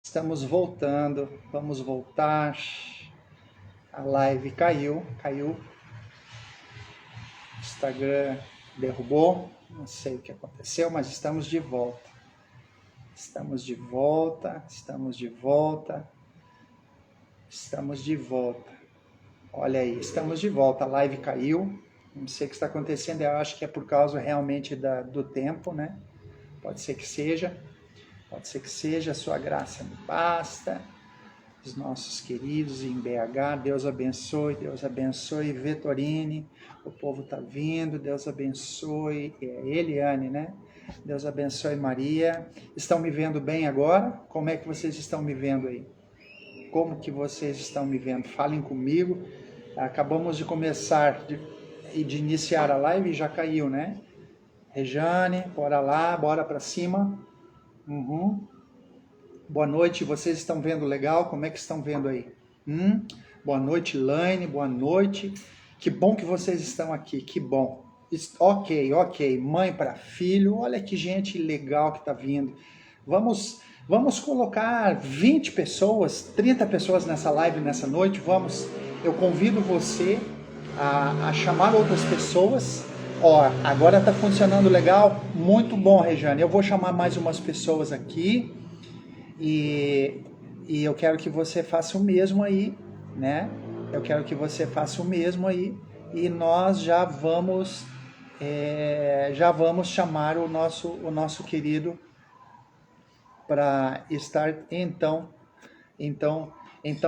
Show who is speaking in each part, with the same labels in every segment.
Speaker 1: Estamos voltando, vamos voltar. A live caiu. O Instagram derrubou, não sei o que aconteceu, mas estamos de volta. Estamos de volta. Olha aí, estamos de volta. A live caiu. Não sei o que está acontecendo, eu acho que é por causa realmente do tempo, né? Pode ser que seja, a sua graça me basta. Os nossos queridos em BH, Deus abençoe Vetorine, o povo está vindo, Deus abençoe, Eliane, né? Deus abençoe Maria. Estão me vendo bem agora? Como é que vocês estão me vendo aí? Como que vocês estão me vendo? Falem comigo. Acabamos de começar, de iniciar a live e já caiu, né? Rejane, bora lá, bora para cima. Boa noite, vocês estão vendo legal? Como é que estão vendo aí? Boa noite, Laine, boa noite. Que bom que vocês estão aqui, que bom. Ok. Mãe para filho, olha que gente legal que está vindo. Vamos colocar 20 pessoas, 30 pessoas nessa live nessa noite. Eu convido você a chamar outras pessoas. Ó, agora está funcionando legal, muito bom, Rejane. Eu vou chamar mais umas pessoas aqui. E eu quero que você faça o mesmo aí, né? Eu quero que você faça o mesmo aí. E nós já vamos chamar o nosso querido para estar então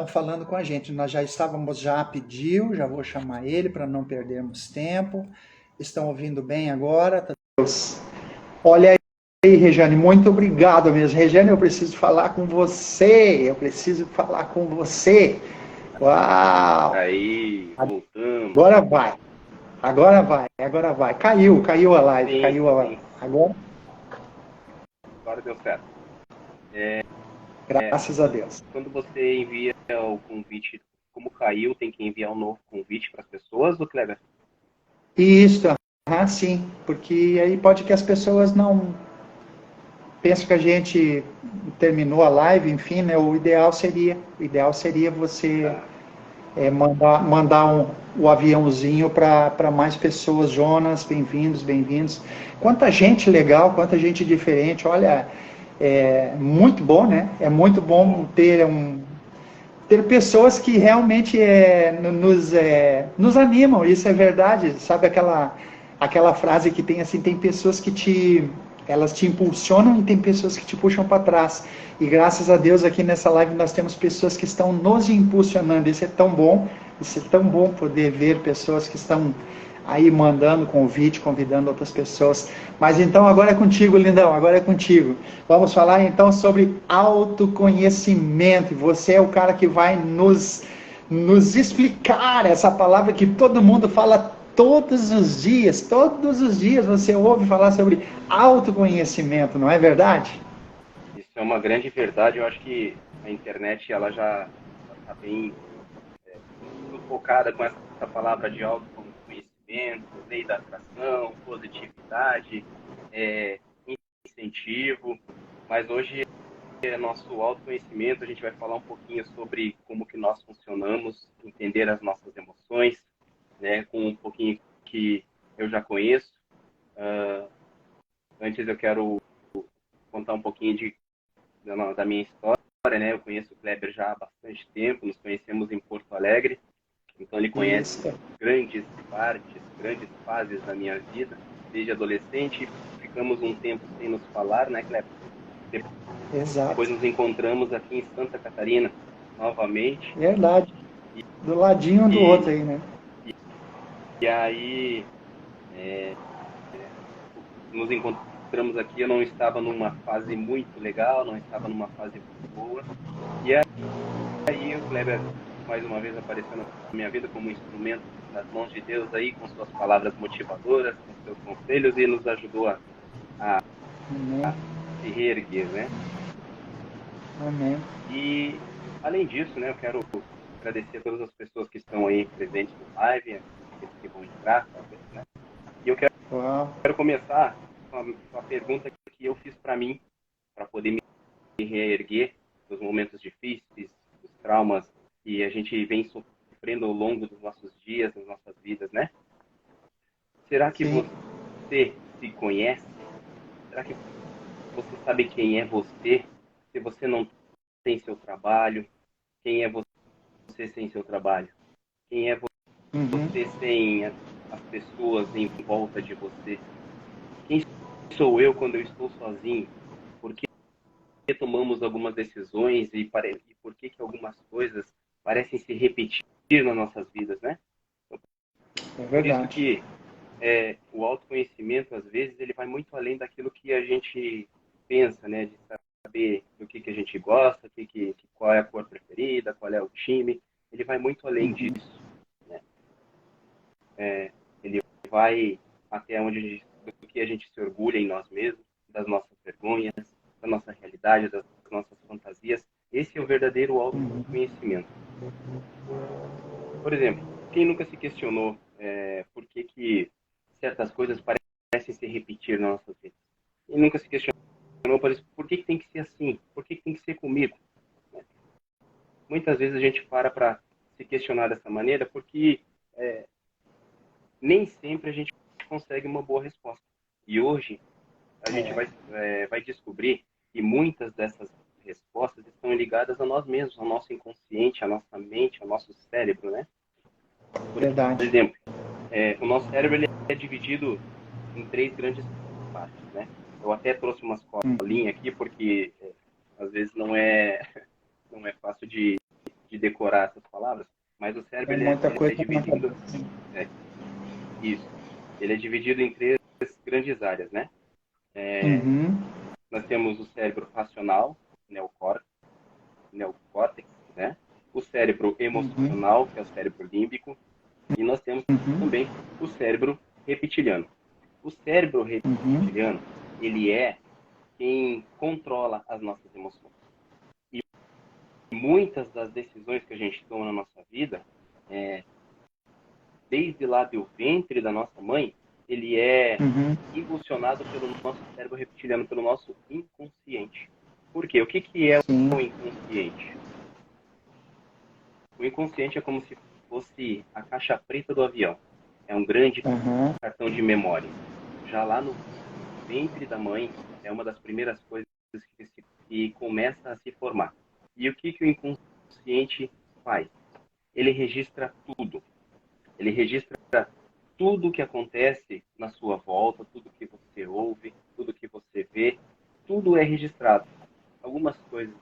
Speaker 1: falando com a gente. Nós já pediu, já vou chamar ele para não perdermos tempo. Estão ouvindo bem agora? Olha aí, Rejane, muito obrigado mesmo. Rejane, eu preciso falar com você. Uau!
Speaker 2: Aí, voltamos.
Speaker 1: Agora vai. Caiu a live,
Speaker 2: Sim.
Speaker 1: Agora?
Speaker 2: Agora deu certo.
Speaker 1: Graças a Deus.
Speaker 2: Quando você envia o convite, como caiu, tem que enviar um novo convite para as pessoas, ou Kleber?
Speaker 1: Isso, sim, porque aí pode que as pessoas não pensem que a gente terminou a live, enfim, né? O ideal seria você mandar o aviãozinho para mais pessoas. Jonas, bem-vindos. Quanta gente legal, quanta gente diferente. Olha, é muito bom, né? É muito bom ter pessoas que realmente nos animam. Isso é verdade. Sabe aquela frase que tem assim, tem pessoas que elas te impulsionam e tem pessoas que te puxam para trás. E graças a Deus aqui nessa live nós temos pessoas que estão nos impulsionando. Isso é tão bom poder ver pessoas que estão aí mandando convite, convidando outras pessoas. Mas então agora é contigo, lindão, agora é contigo. Vamos falar então sobre autoconhecimento. Você é o cara que vai nos explicar essa palavra que todo mundo fala todos os dias você ouve falar sobre autoconhecimento, não é verdade?
Speaker 2: Isso é uma grande verdade. Eu acho que a internet ela já está bem focada com essa palavra de autoconhecimento, lei da atração, positividade, incentivo. Mas hoje é nosso autoconhecimento. A gente vai falar um pouquinho sobre como que nós funcionamos, entender as nossas emoções, né, com um pouquinho que eu já conheço. Antes eu quero contar um pouquinho da minha história, né? Eu conheço o Kleber já há bastante tempo, nos conhecemos em Porto Alegre, então ele conhece grandes partes, grandes fases da minha vida, desde adolescente, ficamos um tempo sem nos falar, né, Kleber?
Speaker 1: Exato.
Speaker 2: Depois nos encontramos aqui em Santa Catarina, novamente.
Speaker 1: Verdade. Do ladinho um do outro aí, né?
Speaker 2: E aí, nos encontramos aqui, eu não estava numa fase muito legal, não estava numa fase muito boa. E aí o Kleber, mais uma vez, apareceu na minha vida como um instrumento nas mãos de Deus aí, com suas palavras motivadoras, com seus conselhos, e nos ajudou a se reerguer, né?
Speaker 1: Amém.
Speaker 2: E, além disso, né, eu quero agradecer a todas as pessoas que estão aí presentes no live, aqueles que vão entrar, né? E eu quero começar com a pergunta que eu fiz para mim, para poder me reerguer dos momentos difíceis, dos traumas que a gente vem sofrendo ao longo dos nossos dias, das nossas vidas, né? Será que
Speaker 1: Sim.
Speaker 2: você se conhece? Será que você sabe quem é você? Se você não tem seu trabalho, quem é você sem seu trabalho? Quem é
Speaker 1: Uhum.
Speaker 2: você sem as pessoas em volta de você? Quem sou eu quando eu estou sozinho? Por que tomamos algumas decisões e por que algumas coisas parecem se repetir nas nossas vidas, né?
Speaker 1: É
Speaker 2: Por isso
Speaker 1: verdade.
Speaker 2: que o autoconhecimento, às vezes, ele vai muito além daquilo que a gente pensa, né? De saber do que a gente gosta, qual é a cor preferida, qual é o time. Ele vai muito além
Speaker 1: Uhum.
Speaker 2: disso, né? Ele vai até onde do que a gente se orgulha em nós mesmos, das nossas vergonhas, da nossa realidade, das nossas fantasias. Esse é o verdadeiro
Speaker 1: Uhum.
Speaker 2: autoconhecimento. Por exemplo, quem nunca se questionou por que certas coisas parecem se repetir na nossa vida? Quem nunca se questionou por que tem que ser assim? Por que tem que ser comigo? Muitas vezes a gente para se questionar dessa maneira porque nem sempre a gente consegue uma boa resposta. E hoje a gente
Speaker 1: É
Speaker 2: vai descobrir que muitas dessas respostas estão ligadas a nós mesmos, ao nosso inconsciente, à nossa mente, ao nosso cérebro, né? Por
Speaker 1: verdade.
Speaker 2: exemplo, o nosso cérebro ele é dividido em três grandes partes, né? Eu até trouxe umas
Speaker 1: Uhum.
Speaker 2: colinhas aqui porque às vezes não é fácil de decorar essas palavras, mas o cérebro
Speaker 1: É muita
Speaker 2: ele é
Speaker 1: coisa na
Speaker 2: dividido
Speaker 1: cabeça.
Speaker 2: é, isso, ele é dividido em três grandes áreas, né?
Speaker 1: Uhum.
Speaker 2: Nós temos o cérebro racional, neocórtex, né? O cérebro
Speaker 1: Uhum.
Speaker 2: emocional, que é o cérebro límbico, e nós temos
Speaker 1: Uhum.
Speaker 2: também o cérebro reptiliano. O cérebro
Speaker 1: Uhum.
Speaker 2: reptiliano, ele é quem controla as nossas emoções. E muitas das decisões que a gente toma na nossa vida, é, desde lá do ventre da nossa mãe, ele é
Speaker 1: Uhum.
Speaker 2: impulsionado pelo nosso cérebro reptiliano, pelo nosso inconsciente. Por quê? O que é
Speaker 1: Sim.
Speaker 2: o inconsciente? O inconsciente é como se fosse a caixa preta do avião. É um grande
Speaker 1: Aham.
Speaker 2: cartão de memória. Já lá no ventre da mãe, é uma das primeiras coisas que começa a se formar. E o que o inconsciente faz? Ele registra tudo. Ele registra tudo o que acontece na sua volta, tudo que você ouve, tudo que você vê, tudo é registrado. Algumas coisas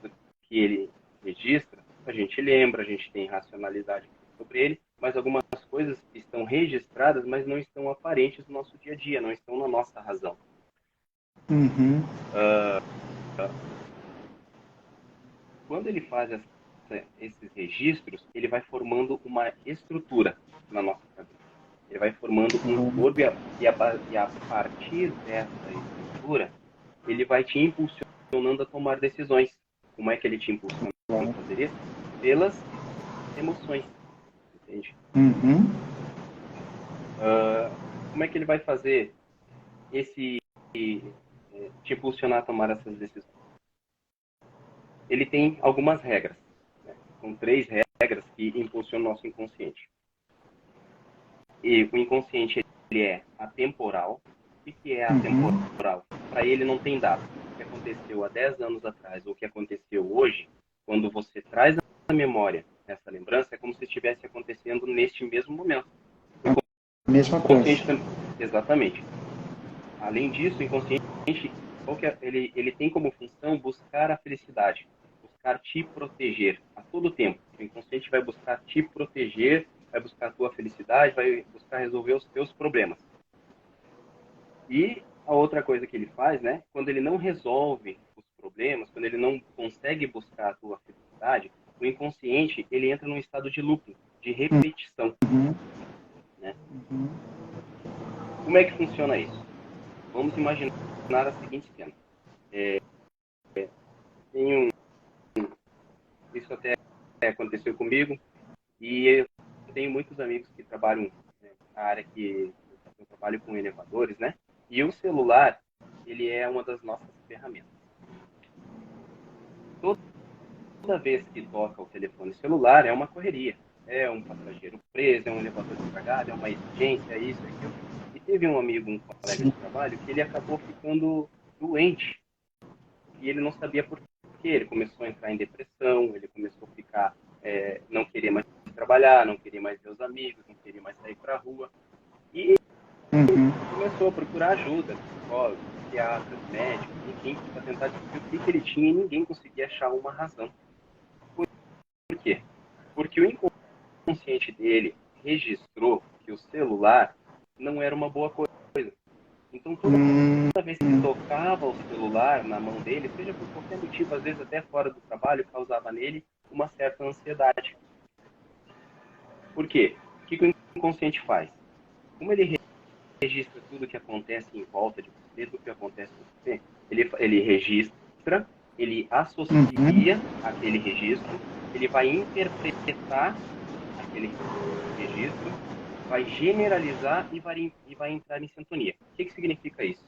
Speaker 2: que ele registra, a gente lembra, a gente tem racionalidade sobre ele, mas algumas coisas estão registradas, mas não estão aparentes no nosso dia a dia, não estão na nossa razão.
Speaker 1: Uhum.
Speaker 2: Quando ele faz esses registros, ele vai formando uma estrutura na nossa cabeça. Ele vai formando um
Speaker 1: Uhum.
Speaker 2: corpo e a partir dessa estrutura, ele vai te impulsionando a tomar decisões. Como é que ele te impulsiona a fazer isso? Pelas emoções, entende?
Speaker 1: Uhum.
Speaker 2: Como é que ele vai fazer esse te impulsionar a tomar essas decisões? Ele tem algumas regras, né? São três regras que impulsionam o nosso inconsciente. E o inconsciente ele é atemporal. O que é
Speaker 1: Uhum.
Speaker 2: atemporal? Para ele não tem data. O que aconteceu há 10 anos atrás ou o que aconteceu hoje, quando você traz na memória essa lembrança, é como se estivesse acontecendo neste mesmo momento.
Speaker 1: A mesma
Speaker 2: O
Speaker 1: coisa.
Speaker 2: inconsciente também, exatamente. Além disso, o inconsciente ele tem como função buscar a felicidade, buscar te proteger a todo tempo. O inconsciente vai buscar te proteger, vai buscar a tua felicidade, vai buscar resolver os teus problemas. E a outra coisa que ele faz, né, quando ele não resolve os problemas, quando ele não consegue buscar a tua felicidade, o inconsciente ele entra num estado de looping, de repetição,
Speaker 1: Uhum.
Speaker 2: né?
Speaker 1: Uhum.
Speaker 2: Como é que funciona isso? Vamos imaginar a seguinte cena. Tem isso até aconteceu comigo e eu tenho muitos amigos que trabalham na área que eu trabalho com elevadores, né? E o celular, ele é uma das nossas ferramentas. toda vez que toca o telefone celular é uma correria. É um passageiro preso, é um elevador estragado, é uma exigência, é isso, é aquilo. E teve um amigo, um colega de
Speaker 1: Sim.
Speaker 2: trabalho, que ele acabou ficando doente. E ele não sabia por quê. Ele começou a entrar em depressão, ele começou a ficar, não querer mais trabalhar, não querer mais ver os amigos, não querer mais sair para a rua. E
Speaker 1: Uhum.
Speaker 2: começou a procurar ajuda, psicólogos, psiquiatras, médicos, enfim, para tentar descobrir o que ele tinha e ninguém conseguia achar uma razão. Por quê? Porque o inconsciente dele registrou que o celular não era uma boa coisa. Então, toda vez que tocava o celular na mão dele, seja por qualquer motivo, às vezes até fora do trabalho, causava nele uma certa ansiedade. Por quê? O que o inconsciente faz? Como ele registra tudo que acontece em volta de você, tudo que acontece com você, ele registra, ele
Speaker 1: Uhum.
Speaker 2: associa aquele registro, ele vai interpretar aquele registro, vai generalizar e vai entrar em sintonia. O que significa isso?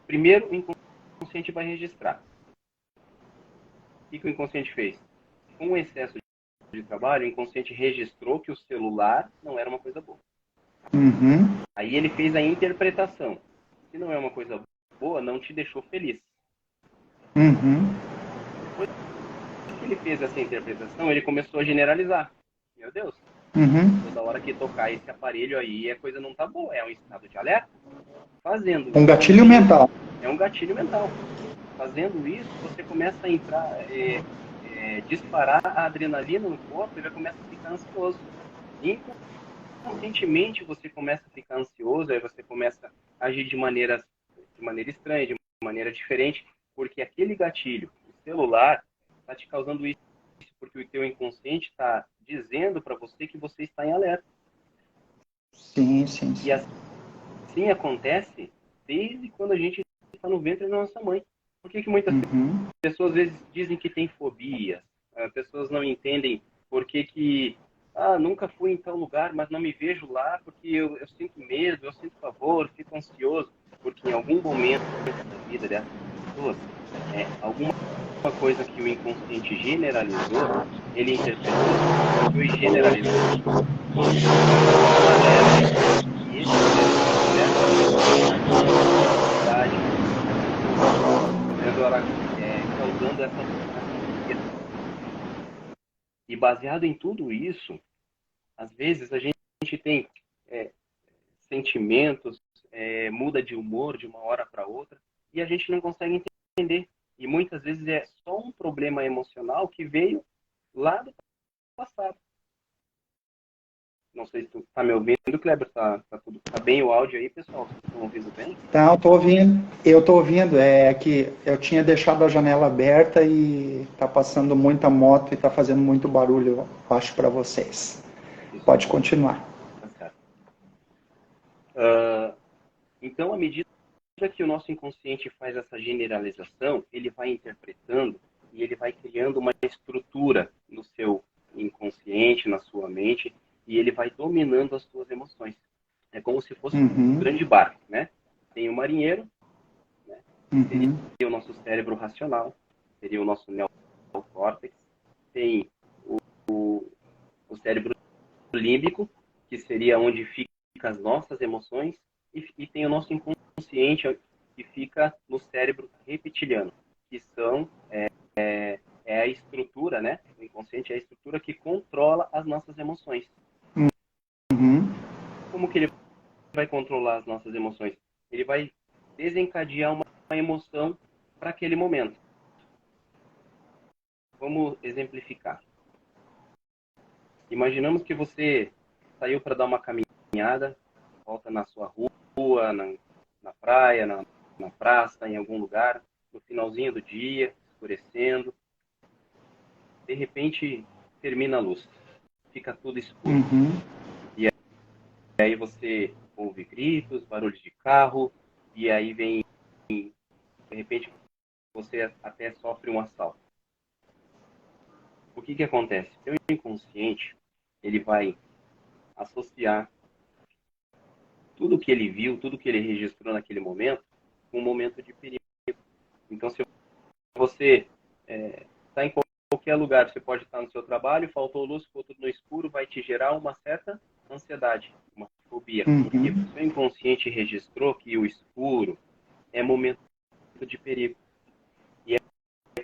Speaker 2: Primeiro, o inconsciente vai registrar. O que o inconsciente fez? Com o excesso de trabalho, o inconsciente registrou que o celular não era uma coisa boa.
Speaker 1: Uhum.
Speaker 2: Aí ele fez a interpretação. Se não é uma coisa boa, não te deixou feliz.
Speaker 1: Uhum.
Speaker 2: Depois que ele fez essa interpretação, ele começou a generalizar. Meu Deus,
Speaker 1: Uhum.
Speaker 2: toda hora que tocar esse aparelho aí, a coisa não tá boa, é um estado de alerta. Fazendo
Speaker 1: Um gatilho
Speaker 2: isso,
Speaker 1: mental.
Speaker 2: é um gatilho mental. Fazendo isso, você começa a entrar, disparar a adrenalina no corpo e vai começar a ficar ansioso. Inconscientemente você começa a ficar ansioso, aí você começa a agir de maneira estranha, de maneira diferente, porque aquele gatilho, o celular, está te causando isso, porque o teu inconsciente está dizendo para você que você está em alerta.
Speaker 1: Sim, sim,
Speaker 2: E
Speaker 1: sim.
Speaker 2: assim acontece desde quando a gente está no ventre da nossa mãe. Por que muitas
Speaker 1: Uhum.
Speaker 2: pessoas às vezes dizem que tem fobia? As pessoas não entendem por que nunca fui em tal lugar, mas não me vejo lá porque eu sinto medo, eu sinto pavor, fico ansioso, porque em algum momento da vida dessas pessoas, alguma coisa que o inconsciente generalizou, ele interpretou e foi generalizando. Isso causou um alerta. E esse alerta causando essa ansiedade, causando essa tristeza. E baseado em tudo isso, às vezes a gente tem é, sentimentos, muda de humor de uma hora para outra, e a gente não consegue entender. E muitas vezes é só um problema emocional que veio lá do passado. Não sei se tu está me ouvindo, Kleber, tá bem o áudio aí, pessoal? Vocês estão ouvindo bem?
Speaker 1: Tá, eu tô ouvindo. Eu tô ouvindo. É que eu tinha deixado a janela aberta e tá passando muita moto e tá fazendo muito barulho, eu acho, para vocês. Pode
Speaker 2: Desculpa,
Speaker 1: continuar.
Speaker 2: tá certo. Uh, então, à medida que o nosso inconsciente faz essa generalização, ele vai interpretando e ele vai criando uma estrutura no seu inconsciente, na sua mente, e ele vai dominando as suas emoções. É como se fosse um
Speaker 1: Uhum.
Speaker 2: grande barco, né? Tem o marinheiro, né? Que seria
Speaker 1: Uhum.
Speaker 2: o nosso cérebro racional, seria o nosso neocórtex. Tem o cérebro límbico, que seria onde ficam as nossas emoções, e tem o nosso inconsciente, que fica no cérebro reptiliano, que é a estrutura, né? O inconsciente é a estrutura que controla as nossas emoções.
Speaker 1: Uhum.
Speaker 2: Como que ele vai controlar as nossas emoções? Ele vai desencadear uma emoção para aquele momento. Vamos exemplificar. Imaginamos que você saiu para dar uma caminhada, volta na sua rua, na praia, na praça, em algum lugar, no finalzinho do dia, escurecendo. De repente, termina a luz, fica tudo escuro.
Speaker 1: Uhum.
Speaker 2: E aí você ouve gritos, barulhos de carro, e aí vem, de repente, você até sofre um assalto. O que acontece? O inconsciente, ele vai associar tudo que ele viu, tudo que ele registrou naquele momento, com um momento de perigo. Então, se você está qualquer lugar, você pode estar no seu trabalho, faltou luz, ficou tudo no escuro, vai te gerar uma certa ansiedade, uma fobia. Porque o seu inconsciente registrou que o escuro é momento de perigo. E é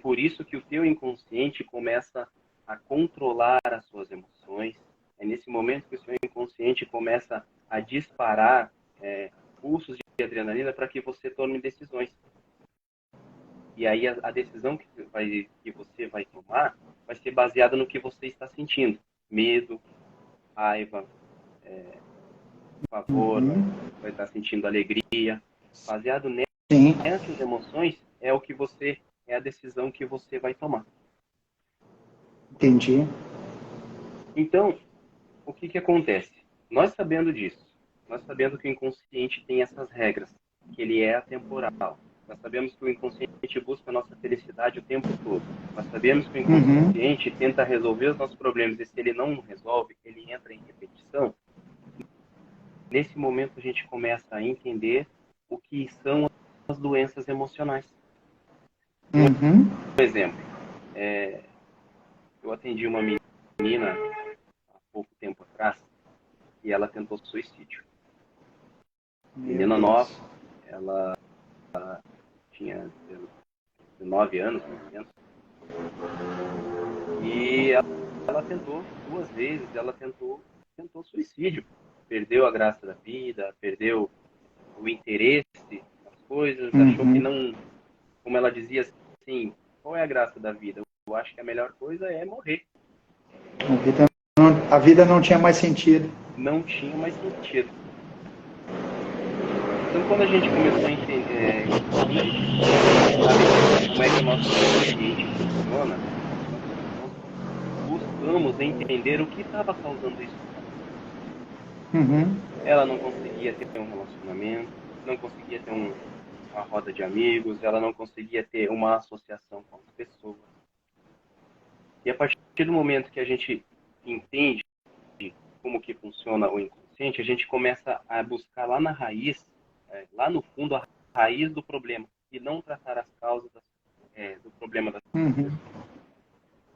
Speaker 2: por isso que o teu inconsciente começa a controlar as suas emoções. É nesse momento que o seu inconsciente começa a disparar pulsos de adrenalina para que você tome decisões. E aí a decisão que você vai tomar vai ser baseada no que você está sentindo. Medo, raiva, favor, vai estar sentindo alegria. Baseado nessas emoções é a decisão que você vai tomar.
Speaker 1: Entendi.
Speaker 2: Então, o que acontece? Nós sabendo disso, nós sabendo que o inconsciente tem essas regras, que ele é atemporal. Nós sabemos que o inconsciente busca a nossa felicidade o tempo todo. Nós sabemos que o inconsciente tenta resolver os nossos problemas e se ele não resolve, ele entra em repetição. Nesse momento a gente começa a entender o que são as doenças emocionais. Por exemplo, eu atendi uma menina há pouco tempo atrás e ela tentou suicídio. Menina nova, ela tinha 19 anos, mais ou menos. E ela tentou 2 vezes, ela tentou suicídio. Perdeu a graça da vida, perdeu o interesse nas coisas, achou que não... Como ela dizia assim, qual é a graça da vida? Eu acho que a melhor coisa é morrer.
Speaker 1: A vida não tinha mais sentido.
Speaker 2: Não tinha mais sentido. Então, quando a gente começou a entender, sabe como é que o nosso inconsciente funciona, nós buscamos entender o que estava causando isso. Ela não conseguia ter um relacionamento, não conseguia ter uma roda de amigos, ela não conseguia ter uma associação com as pessoas. E a partir do momento que a gente entende como que funciona o inconsciente, a gente começa a buscar lá na raiz, lá no fundo, a raiz do problema, e não tratar as causas do problema das pessoas.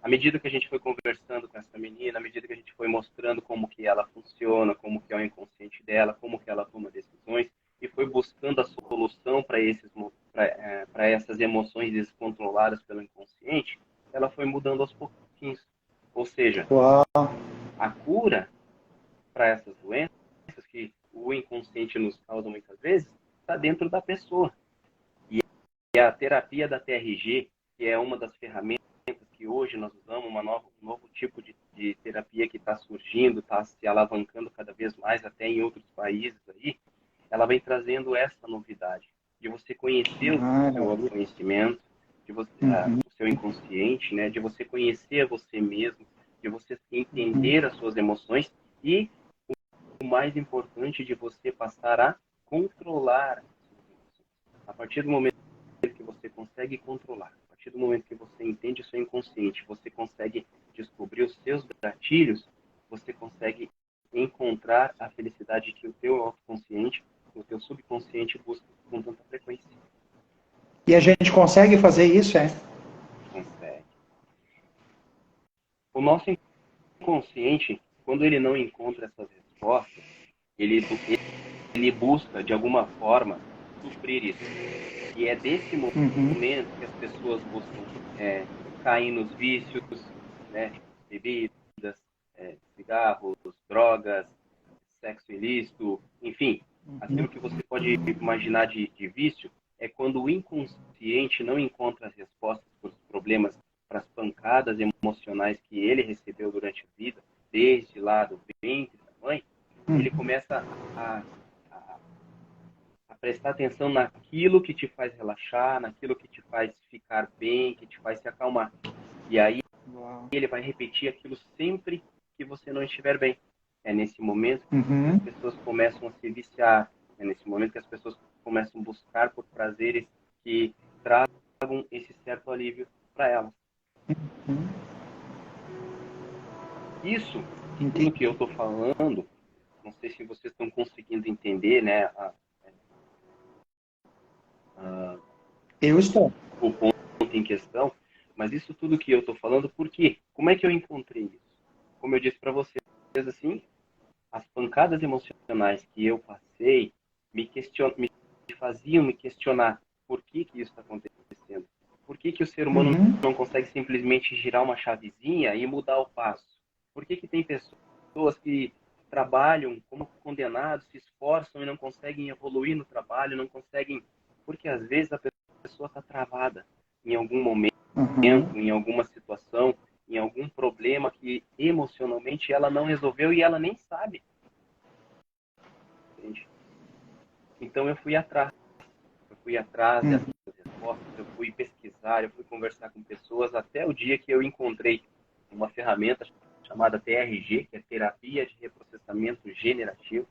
Speaker 2: À medida que a gente foi conversando com essa menina, à medida que a gente foi mostrando como que ela funciona, como que é o inconsciente dela, como que ela toma decisões, e foi buscando a solução para essas emoções descontroladas pelo inconsciente, ela foi mudando aos pouquinhos. Ou seja, a cura para essas doenças que o inconsciente nos causa muitas vezes está dentro da pessoa. E a terapia da TRG, que é uma das ferramentas que hoje nós usamos, um novo tipo de terapia que está surgindo, está se alavancando cada vez mais até em outros países aí, ela vem trazendo essa novidade de você conhecer o seu autoconhecimento, de você, o seu inconsciente, né, de você conhecer você mesmo, de você entender as suas emoções e o mais importante, de você passar a controlar as suas emoções. A partir do momento que você consegue controlar, a partir do momento que você entende o seu inconsciente, você consegue descobrir os seus gatilhos, você consegue encontrar a felicidade que o teu autoconsciente, o teu subconsciente busca com tanta frequência.
Speaker 1: E a gente consegue fazer isso, é?
Speaker 2: Consegue. O nosso inconsciente, quando ele não encontra essas respostas, ele busca, de alguma forma, suprir isso. E é desse momento que as pessoas buscam cair nos vícios, né? Bebidas, cigarros, drogas, sexo ilícito, enfim, aquilo que você pode imaginar de vício é quando o inconsciente não encontra as respostas para os problemas, para as pancadas emocionais que ele recebeu durante a vida, desde lá do ventre da mãe, ele começa a prestar atenção naquilo que te faz relaxar, naquilo que te faz ficar bem, que te faz se acalmar. E aí ele vai repetir aquilo sempre que você não estiver bem. É nesse momento que as pessoas começam a se viciar, é nesse momento que as pessoas começam a buscar por prazeres que tragam esse certo alívio para elas. Isso, tudo que eu estou falando, não sei se vocês estão conseguindo entender, né,
Speaker 1: eu estou.
Speaker 2: o ponto em questão, Mas isso tudo que eu estou falando, por quê? Como é que eu encontrei isso? Como eu disse para vocês, assim, as pancadas emocionais que eu passei me faziam me questionar por que isso está acontecendo. Por que o ser humano
Speaker 1: Uhum.
Speaker 2: não consegue simplesmente girar uma chavezinha e mudar o passo? Por que tem pessoas que trabalham como condenados, se esforçam e não conseguem evoluir no trabalho, não conseguem... Porque às vezes a pessoa está travada em algum momento,
Speaker 1: Uhum.
Speaker 2: em alguma situação, em algum problema que emocionalmente ela não resolveu e ela nem sabe. Entende? Então eu fui atrás
Speaker 1: Uhum.
Speaker 2: dessas respostas, eu fui pesquisar, eu fui conversar com pessoas até o dia que eu encontrei uma ferramenta chamada TRG, que é Terapia de Reprocessamento Generativo,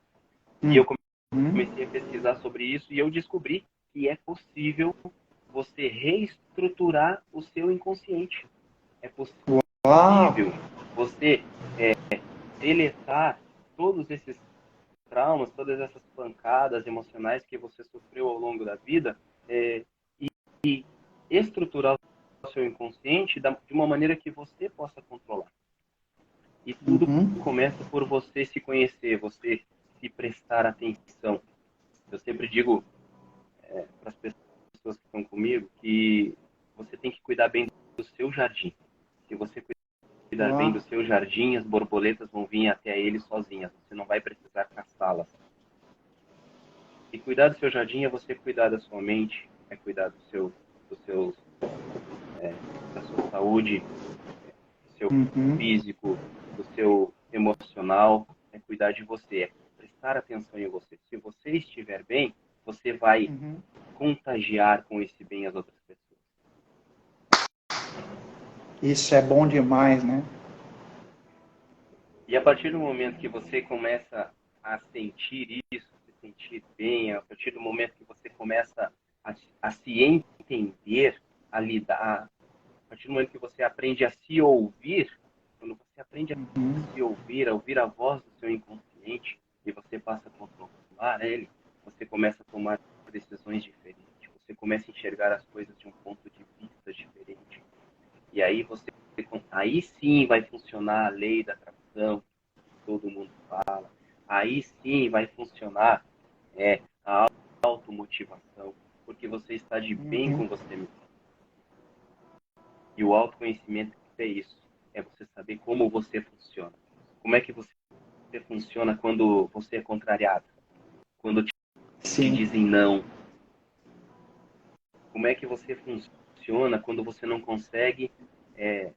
Speaker 2: e eu
Speaker 1: Uhum.
Speaker 2: comecei a pesquisar sobre isso e eu descobri que é possível você reestruturar o seu inconsciente. É
Speaker 1: Uau!
Speaker 2: possível você deletar todos esses traumas, todas essas pancadas emocionais que você sofreu ao longo da vida, e estruturar o seu inconsciente de uma maneira que você possa controlar. E tudo
Speaker 1: Uhum.
Speaker 2: começa por você se conhecer, você se prestar atenção. Eu sempre digo para as pessoas que estão comigo que você tem que cuidar bem do seu jardim. Se você cuidar bem
Speaker 1: Uau!
Speaker 2: do seu jardim, as borboletas vão vir até ele sozinhas. Você não vai precisar caçá-las. E cuidar do seu jardim é você cuidar da sua mente, é cuidar do seu, da sua saúde, do seu
Speaker 1: Uhum.
Speaker 2: físico, do seu emocional, é cuidar de você, é prestar atenção em você. Se você estiver bem, você vai
Speaker 1: Uhum.
Speaker 2: contagiar com esse bem as outras pessoas.
Speaker 1: Isso é bom demais, né?
Speaker 2: E a partir do momento que você começa a sentir isso, se sentir bem, a partir do momento que você começa a se entender, a lidar, a partir do momento que você aprende a se ouvir, quando você aprende a
Speaker 1: Uhum.
Speaker 2: se ouvir, a ouvir a voz do seu inconsciente, e você passa a controlar ele, você começa a tomar decisões diferentes, você começa a enxergar as coisas de um ponto de vista diferente. E aí sim vai funcionar a lei da atração, que todo mundo fala. Aí sim vai funcionar a automotivação, porque você está de bem
Speaker 1: Uhum.
Speaker 2: com você mesmo. E o autoconhecimento é isso, é você saber como você funciona. Como é que você funciona quando você é contrariado, quando te
Speaker 1: Sim.
Speaker 2: dizem não. Como é que você funciona quando você é,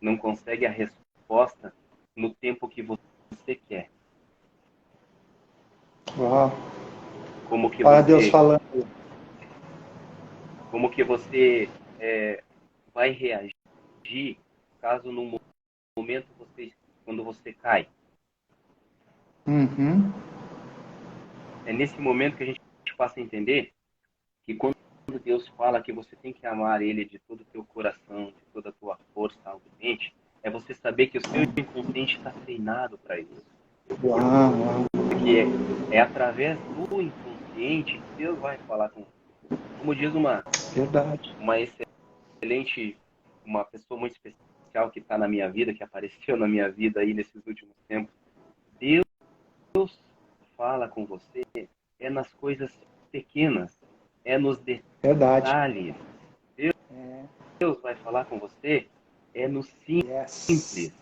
Speaker 2: não consegue a resposta no tempo que você quer?
Speaker 1: Uau!
Speaker 2: Como que
Speaker 1: Olha Deus
Speaker 2: você,
Speaker 1: falando.
Speaker 2: como que você vai reagir caso no momento quando você cai?
Speaker 1: Uhum.
Speaker 2: É nesse momento que a gente passa a entender que quando Deus fala que você tem que amar Ele de todo o teu coração, de toda a tua força, alma e mente, é você saber que o seu inconsciente está treinado para isso.
Speaker 1: Uau! Uau!
Speaker 2: Porque é através do inconsciente que Deus vai falar com você. Como diz
Speaker 1: Verdade.
Speaker 2: uma excelente, uma pessoa muito especial que está na minha vida, que apareceu na minha vida aí nesses últimos tempos, Deus fala com você nas coisas pequenas, nos
Speaker 1: Verdade.
Speaker 2: detalhes.
Speaker 1: É.
Speaker 2: Deus vai falar com você no
Speaker 1: Yes.
Speaker 2: simples.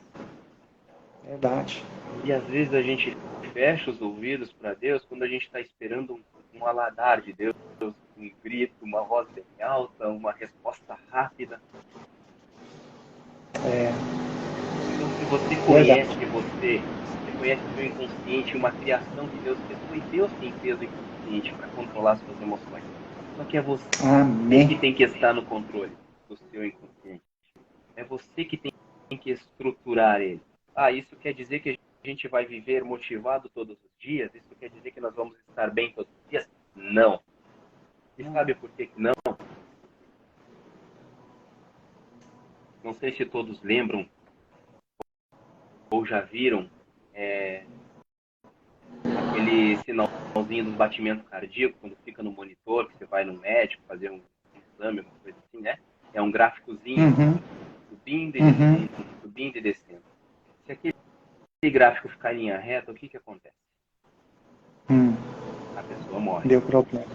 Speaker 1: Verdade.
Speaker 2: E às vezes a gente fecha os ouvidos para Deus quando a gente está esperando um aladar de Deus, um grito, uma voz bem alta, uma resposta rápida.
Speaker 1: É.
Speaker 2: Então, se você
Speaker 1: Verdade.
Speaker 2: conhece você conhece o seu inconsciente, uma criação que Deus fez, foi Deus quem fez o inconsciente para controlar suas emoções. Só que é você
Speaker 1: Amém.
Speaker 2: que tem que estar no controle do seu inconsciente. É você que tem que estruturar ele. Ah, isso quer dizer que a gente vai viver motivado todos os dias? Isso quer dizer que nós vamos estar bem todos os dias? Não. E
Speaker 1: Não.
Speaker 2: sabe por que não? Não sei se todos lembram ou já viram é, aquele sinalzinho dos batimentos cardíacos quando fica no monitor, que você vai no médico fazer um exame, uma coisa assim, né? É um gráficozinho
Speaker 1: Uhum.
Speaker 2: subindo e
Speaker 1: Uhum.
Speaker 2: descendo, subindo e descendo. Se aquele gráfico ficar em linha reta, o que acontece?
Speaker 1: Hum.
Speaker 2: A pessoa morre.
Speaker 1: Deu problema.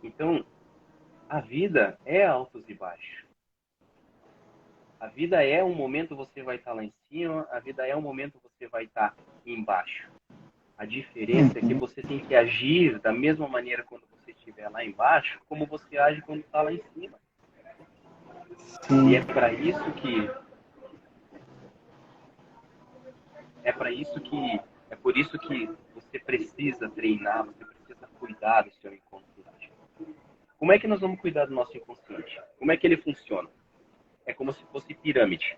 Speaker 2: Então, a vida é altos e baixos. A vida é um momento você vai estar lá em cima, a vida é um momento você vai estar embaixo. A diferença é que
Speaker 1: Uhum.
Speaker 2: você tem que agir da mesma maneira quando você estiver lá embaixo, como você age quando está lá em cima. E
Speaker 1: Sim.
Speaker 2: é por isso que você precisa treinar, você precisa cuidar do seu inconsciente. Como é que nós vamos cuidar do nosso inconsciente? Como é que ele funciona? É como se fosse pirâmide.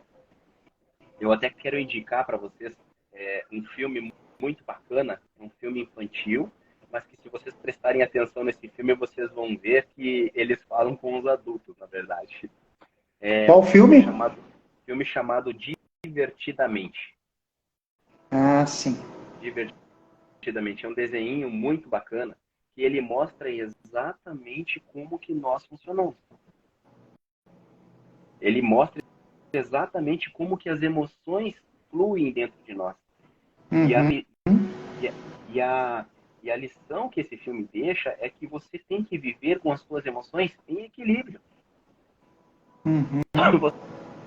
Speaker 2: Eu até quero indicar para vocês um filme muito bacana, um filme infantil, mas que se vocês prestarem atenção nesse filme, vocês vão ver que eles falam com os adultos, na verdade. É
Speaker 1: Qual
Speaker 2: um
Speaker 1: filme?
Speaker 2: filme chamado Divertidamente.
Speaker 1: Ah, sim.
Speaker 2: Divertidamente. É um desenho muito bacana que ele mostra exatamente como que nós funcionamos. Ele mostra exatamente como que as emoções fluem dentro de nós. E a,
Speaker 1: Uhum.
Speaker 2: e a, e a, e a lição que esse filme deixa é que você tem que viver com as suas emoções em equilíbrio.
Speaker 1: Uhum.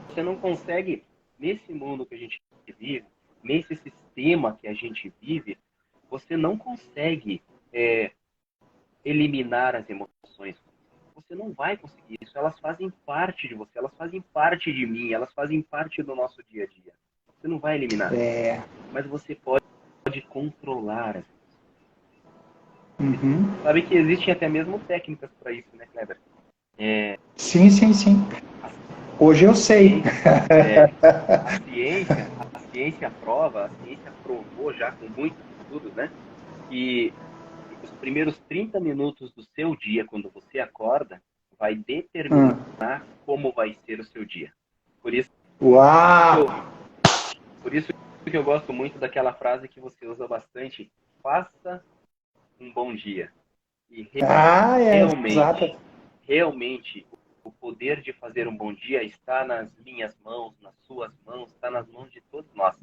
Speaker 2: Você não consegue, nesse mundo que a gente vive, nesse sistema que a gente vive, você não consegue eliminar as emoções. Você não vai conseguir isso. Elas fazem parte de você, elas fazem parte de mim, elas fazem parte do nosso dia a dia. Você não vai eliminar,
Speaker 1: É.
Speaker 2: mas você pode controlar as emoções.
Speaker 1: Uhum.
Speaker 2: Sabe que existem até mesmo técnicas para isso, né, Kleber?
Speaker 1: Sim, sim, sim.
Speaker 2: A
Speaker 1: Hoje eu sei.
Speaker 2: ciência, a ciência provou já com muitos estudos, né, que os primeiros 30 minutos do seu dia, quando você acorda, vai determinar
Speaker 1: Hum.
Speaker 2: como vai ser o seu dia. Por isso que
Speaker 1: Uau!
Speaker 2: eu, por isso que eu gosto muito daquela frase que você usa bastante: faça um bom dia. E
Speaker 1: Ah, é, exato.
Speaker 2: realmente, realmente, o poder de fazer um bom dia está nas minhas mãos, nas suas mãos, está nas mãos de todos nós.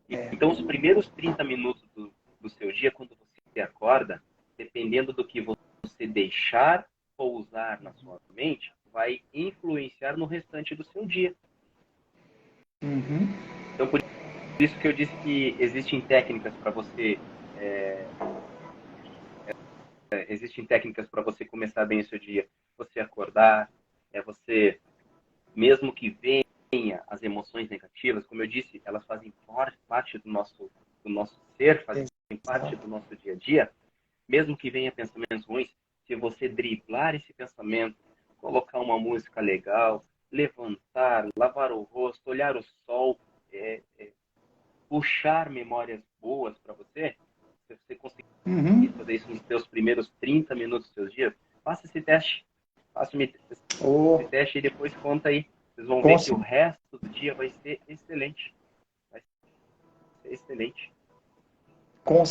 Speaker 1: É.
Speaker 2: Então, os primeiros 30 minutos do seu dia, quando você acorda, dependendo do que você deixar pousar na sua mente, vai influenciar no restante do seu dia.
Speaker 1: Uhum.
Speaker 2: Então, por isso que eu disse que existem técnicas para você existem técnicas para você começar bem o seu dia. Você acordar, você, mesmo que venha as emoções negativas, como eu disse, elas fazem parte do nosso ser, fazem parte
Speaker 1: Exato.
Speaker 2: do nosso dia a dia. Mesmo que venha pensamentos ruins, se você driblar esse pensamento, colocar uma música legal, levantar, lavar o rosto, olhar o sol, puxar memórias boas para você, se você conseguir
Speaker 1: Uhum.
Speaker 2: fazer isso nos seus primeiros 30 minutos dos seus dias, faça esse teste. Faça esse
Speaker 1: Oh,
Speaker 2: teste e depois conta aí. Vocês vão
Speaker 1: com,
Speaker 2: ver que o resto do dia vai ser excelente. Vai ser excelente.
Speaker 1: com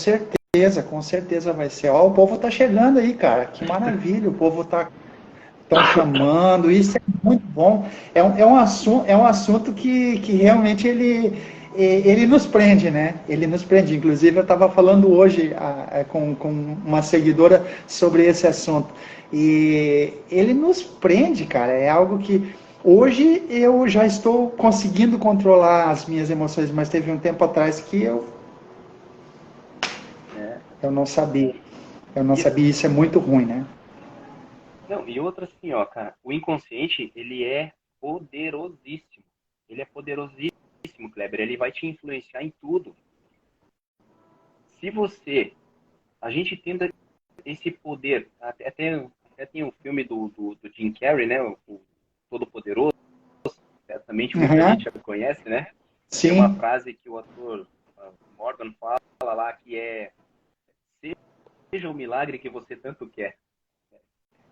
Speaker 1: certeza vai ser. Ó, o povo tá chegando aí, cara. Que maravilha. O povo tá estão chamando. Isso é muito bom. É um assunto que realmente ele nos prende, né? Ele nos prende. Inclusive, eu estava falando hoje com uma seguidora sobre esse assunto. E ele nos prende, cara. É algo que hoje eu já estou conseguindo controlar as minhas emoções, mas teve um tempo atrás que
Speaker 2: Né?
Speaker 1: eu não sabia.
Speaker 2: E,
Speaker 1: Eu não
Speaker 2: e,
Speaker 1: sabia. Isso é muito ruim, né?
Speaker 2: não, e outra assim, ó, cara, o inconsciente, ele é poderosíssimo. Ele é poderosíssimo, Kleber. Ele vai te influenciar em tudo. Se você, a gente tenta esse poder, até tem um filme do Jim Carrey, né? O Todo-Poderoso, certamente muita
Speaker 1: Uhum.
Speaker 2: gente já conhece, né? Tem uma
Speaker 1: Sim.
Speaker 2: frase que o ator Morgan fala lá que seja o milagre que você tanto quer.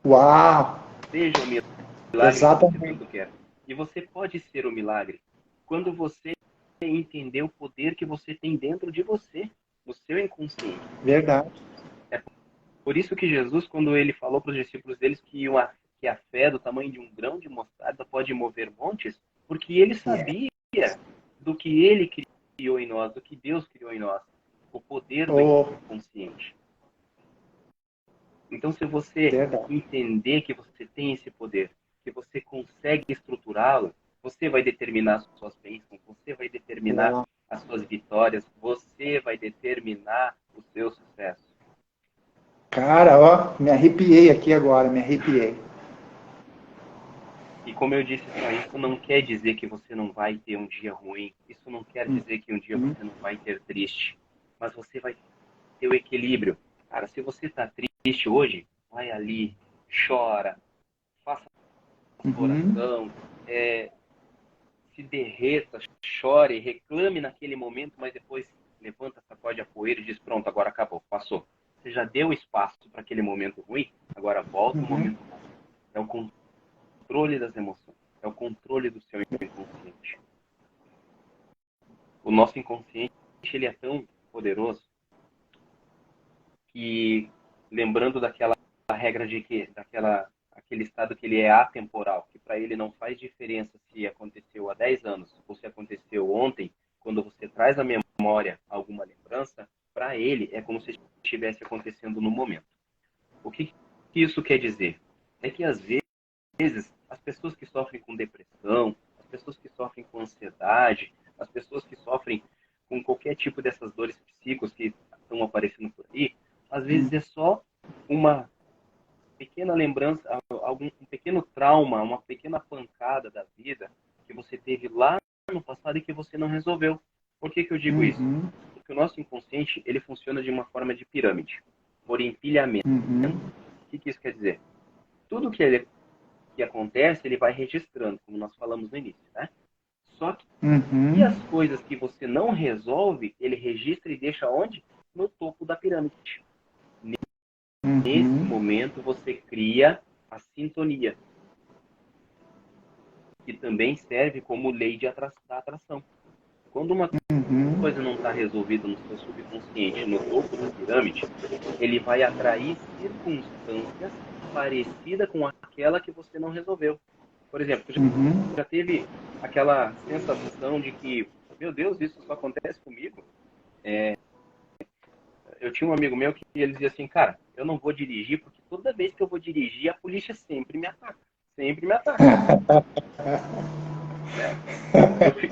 Speaker 1: Uau!
Speaker 2: Seja o milagre que você
Speaker 1: Exatamente.
Speaker 2: tanto quer. E você pode ser o milagre quando você entender o poder que você tem dentro de você, no seu inconsciente.
Speaker 1: Verdade.
Speaker 2: É por isso que Jesus, quando ele falou para os discípulos deles que iam que a fé do tamanho de um grão de mostarda pode mover montes, porque ele sabia do que ele criou em nós, do que Deus criou em nós, o poder do inconsciente. Então, se você entender que você tem esse poder, que você consegue estruturá-lo, você vai determinar as suas bênçãos, você vai determinar as suas vitórias, você vai determinar o seu sucesso.
Speaker 1: Cara, ó, me arrepiei aqui agora, me arrepiei.
Speaker 2: E como eu disse, só isso não quer dizer que você não vai ter um dia ruim, isso não quer dizer que um dia você não vai ter triste, mas você vai ter o equilíbrio. Cara, se você está triste hoje, vai ali, chora, faça oração, se derreta, chore, reclame naquele momento, mas depois levanta, sacode a poeira e diz, pronto, agora acabou, passou. Você já deu espaço para aquele momento ruim, agora volta o momento bom. É o controle das emoções, é o controle do seu inconsciente. O nosso inconsciente, ele é tão poderoso que, lembrando daquela regra de que, aquele estado que ele é atemporal, que para ele não faz diferença se aconteceu há 10 anos ou se aconteceu ontem, quando você traz à memória alguma lembrança, para ele é como se estivesse acontecendo no momento. O que isso quer dizer? É que às vezes as pessoas que sofrem com depressão, as pessoas que sofrem com ansiedade, as pessoas que sofrem com qualquer tipo dessas dores psíquicas que estão aparecendo por aí, às vezes é só uma pequena lembrança, um pequeno trauma, uma pequena pancada da vida que você teve lá no passado e que você não resolveu. Por que eu digo isso? Porque o nosso inconsciente, ele funciona de uma forma de pirâmide, por empilhamento. O que isso quer dizer? Tudo que acontece, ele vai registrando, como nós falamos no início, né? Só que e as coisas que você não resolve, ele registra e deixa onde? No topo da pirâmide. Nesse momento, você cria a sintonia, que também serve como lei da atração. Quando uma coisa não está resolvida no seu subconsciente, no topo da pirâmide, ele vai atrair circunstâncias parecidas com aquela que você não resolveu. Por exemplo, você já teve aquela sensação de que, meu Deus, isso só acontece comigo? Eu tinha um amigo meu que ele dizia assim, cara, eu não vou dirigir porque toda vez que eu vou dirigir, a polícia sempre me ataca. Sempre me ataca.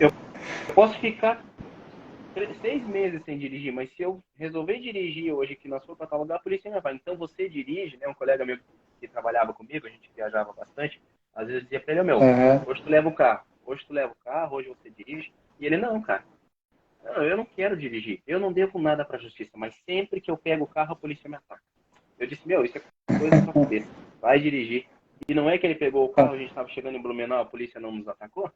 Speaker 2: Eu posso ficar 6 meses sem dirigir, mas se eu resolver dirigir hoje que nós for para tal lugar, a polícia me vai. Então você dirige, né? Um colega meu que trabalhava comigo, a gente viajava bastante, às vezes eu dizia para ele, meu, hoje tu leva o carro, hoje você dirige. E ele, não, cara, eu não quero dirigir, eu não devo nada para a justiça, mas sempre que eu pego o carro, a polícia me ataca. Eu disse, meu, isso é coisa da sua cabeça, vai dirigir. E não é que ele pegou o carro, a gente estava chegando em Blumenau, a polícia não nos atacou?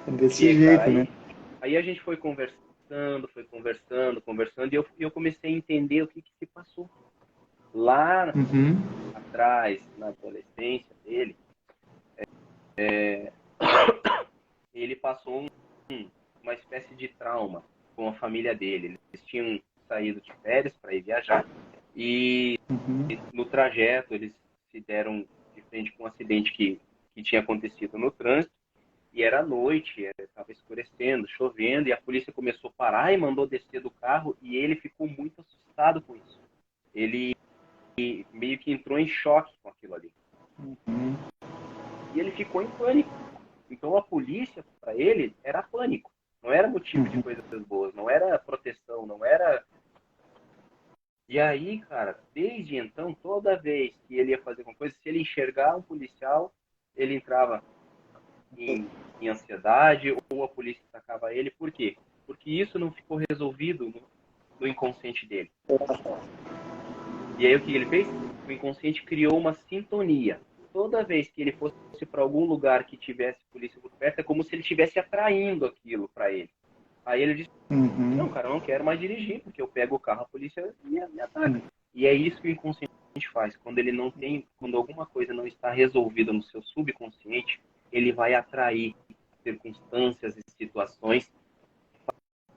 Speaker 1: Desse jeito,
Speaker 2: cara,
Speaker 1: né?
Speaker 2: Aí a gente foi conversando, e eu comecei a entender o que se passou. Lá atrás, na adolescência dele, ele passou uma espécie de trauma com a família dele. Eles tinham saído de férias para ir viajar e no trajeto eles se deram de frente com um acidente que tinha acontecido no trânsito e era noite, estava escurecendo, chovendo e a polícia começou a parar e mandou descer do carro e ele ficou muito assustado com isso. Ele meio que entrou em choque com aquilo ali. E ele ficou em pânico. Então a polícia, para ele, era pânico. Não era motivo de coisas boas, não era proteção, não era... E aí, cara, desde então, toda vez que ele ia fazer alguma coisa, se ele enxergar um policial, ele entrava em ansiedade ou a polícia atacava ele. Por quê? Porque isso não ficou resolvido no inconsciente dele. E aí o que ele fez? O inconsciente criou uma sintonia. Toda vez que ele fosse para algum lugar que tivesse polícia por perto, é como se ele estivesse atraindo aquilo para ele. Aí ele disse, não, cara, eu não quero mais dirigir, porque eu pego o carro, a polícia me ataca. E é isso que o inconsciente faz. Quando ele não tem, quando alguma coisa não está resolvida no seu subconsciente, ele vai atrair circunstâncias e situações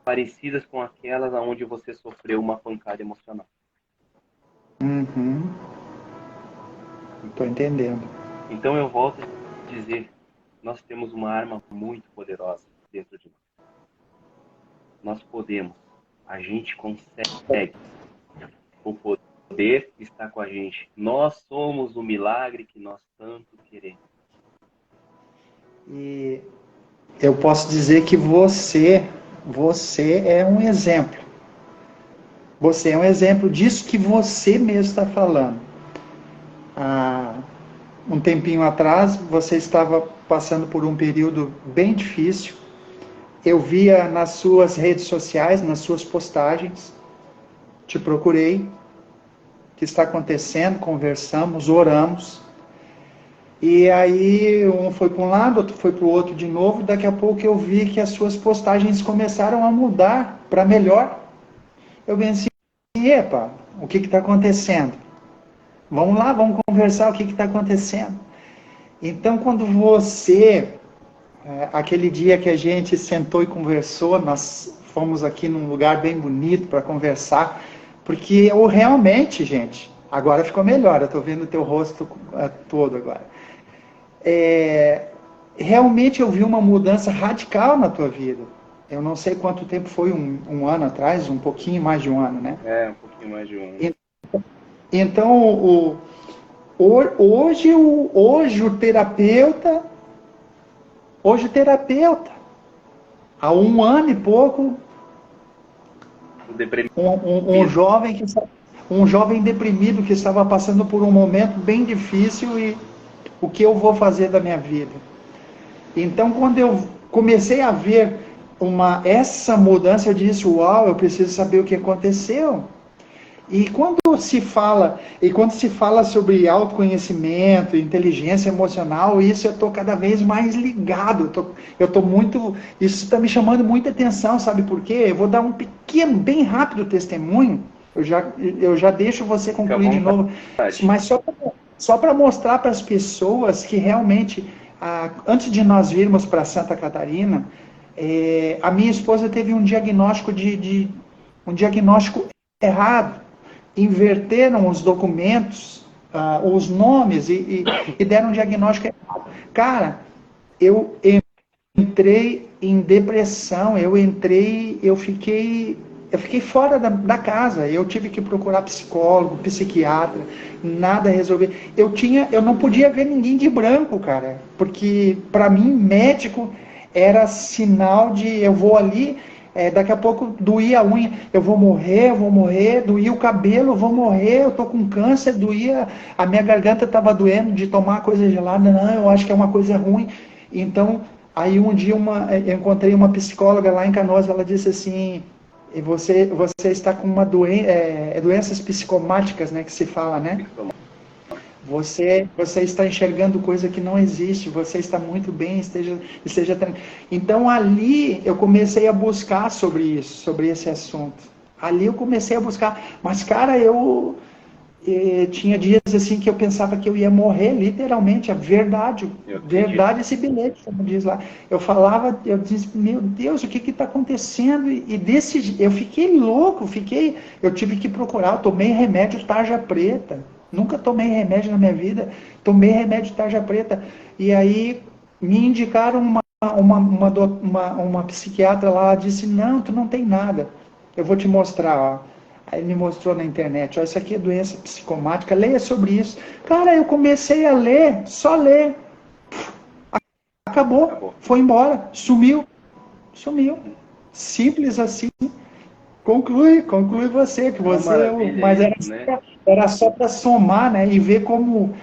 Speaker 2: parecidas com aquelas onde você sofreu uma pancada emocional.
Speaker 1: tô entendendo.
Speaker 2: Então eu volto a dizer, nós temos uma arma muito poderosa dentro de nós. Nós podemos, a gente consegue. O poder está com a gente. Nós somos o milagre que nós tanto queremos.
Speaker 1: E eu posso dizer que você é um exemplo. Você é um exemplo disso que você mesmo está falando. Há um tempinho atrás, você estava passando por um período bem difícil. Eu via nas suas redes sociais, nas suas postagens, te procurei, o que está acontecendo, conversamos, oramos. E aí um foi para um lado, outro foi para o outro de novo. Daqui a pouco eu vi que as suas postagens começaram a mudar para melhor. Eu pensei, epa, o que está acontecendo? Vamos lá, vamos conversar o que está acontecendo. Então, quando você, aquele dia que a gente sentou e conversou, nós fomos aqui num lugar bem bonito para conversar, porque eu realmente, gente, agora ficou melhor, eu estou vendo o teu rosto todo agora. Realmente eu vi uma mudança radical na tua vida. Eu não sei quanto tempo foi, um ano atrás, um pouquinho mais de um ano, né?
Speaker 2: Um pouquinho mais de um ano.
Speaker 1: Então, hoje o terapeuta, há um ano e pouco, um jovem deprimido que estava passando por um momento bem difícil e o que eu vou fazer da minha vida? Então, quando eu comecei a ver essa mudança, eu disse, uau, eu preciso saber o que aconteceu. E quando se fala sobre autoconhecimento, inteligência emocional, isso eu estou cada vez mais ligado. Eu tô muito, isso está me chamando muita atenção, sabe por quê? Eu vou dar um pequeno, bem rápido testemunho. Eu já deixo você concluir de novo, mas só para mostrar para as pessoas que realmente, antes de nós virmos para Santa Catarina, a minha esposa teve um diagnóstico um diagnóstico errado. Inverteram os documentos, os nomes e deram um diagnóstico errado. Cara, eu entrei em depressão, eu fiquei fora da casa, eu tive que procurar psicólogo, psiquiatra, nada resolver. Eu não podia ver ninguém de branco, cara, porque para mim médico era sinal de eu vou ali, daqui a pouco doía a unha, eu vou morrer, doía o cabelo, eu vou morrer, eu tô com câncer, doía, a minha garganta estava doendo de tomar coisa gelada, não, eu acho que é uma coisa ruim. Então, aí um dia eu encontrei uma psicóloga lá em Canoas, ela disse assim, você está com uma doenças psicomáticas, né, que se fala, né? Você está enxergando coisa que não existe, você está muito bem, esteja tranquilo. Então ali eu comecei a buscar sobre isso, sobre esse assunto. Ali eu comecei a buscar, mas cara, tinha dias assim que eu pensava que eu ia morrer, literalmente, a verdade esse bilhete, como diz lá. Eu disse, meu Deus, o que está acontecendo? Eu fiquei louco, eu tive que procurar, eu tomei remédio tarja preta, nunca tomei remédio na minha vida, tomei remédio tarja preta, e aí me indicaram uma psiquiatra lá, ela disse, não, tu não tem nada, eu vou te mostrar, ó. Aí ele me mostrou na internet, ó, isso aqui é doença psicomática, leia sobre isso. Cara, eu comecei a ler, só ler. Acabou. Foi embora, sumiu. Simples assim. Conclui você, que você é o... Mas era só para somar, né? E ver como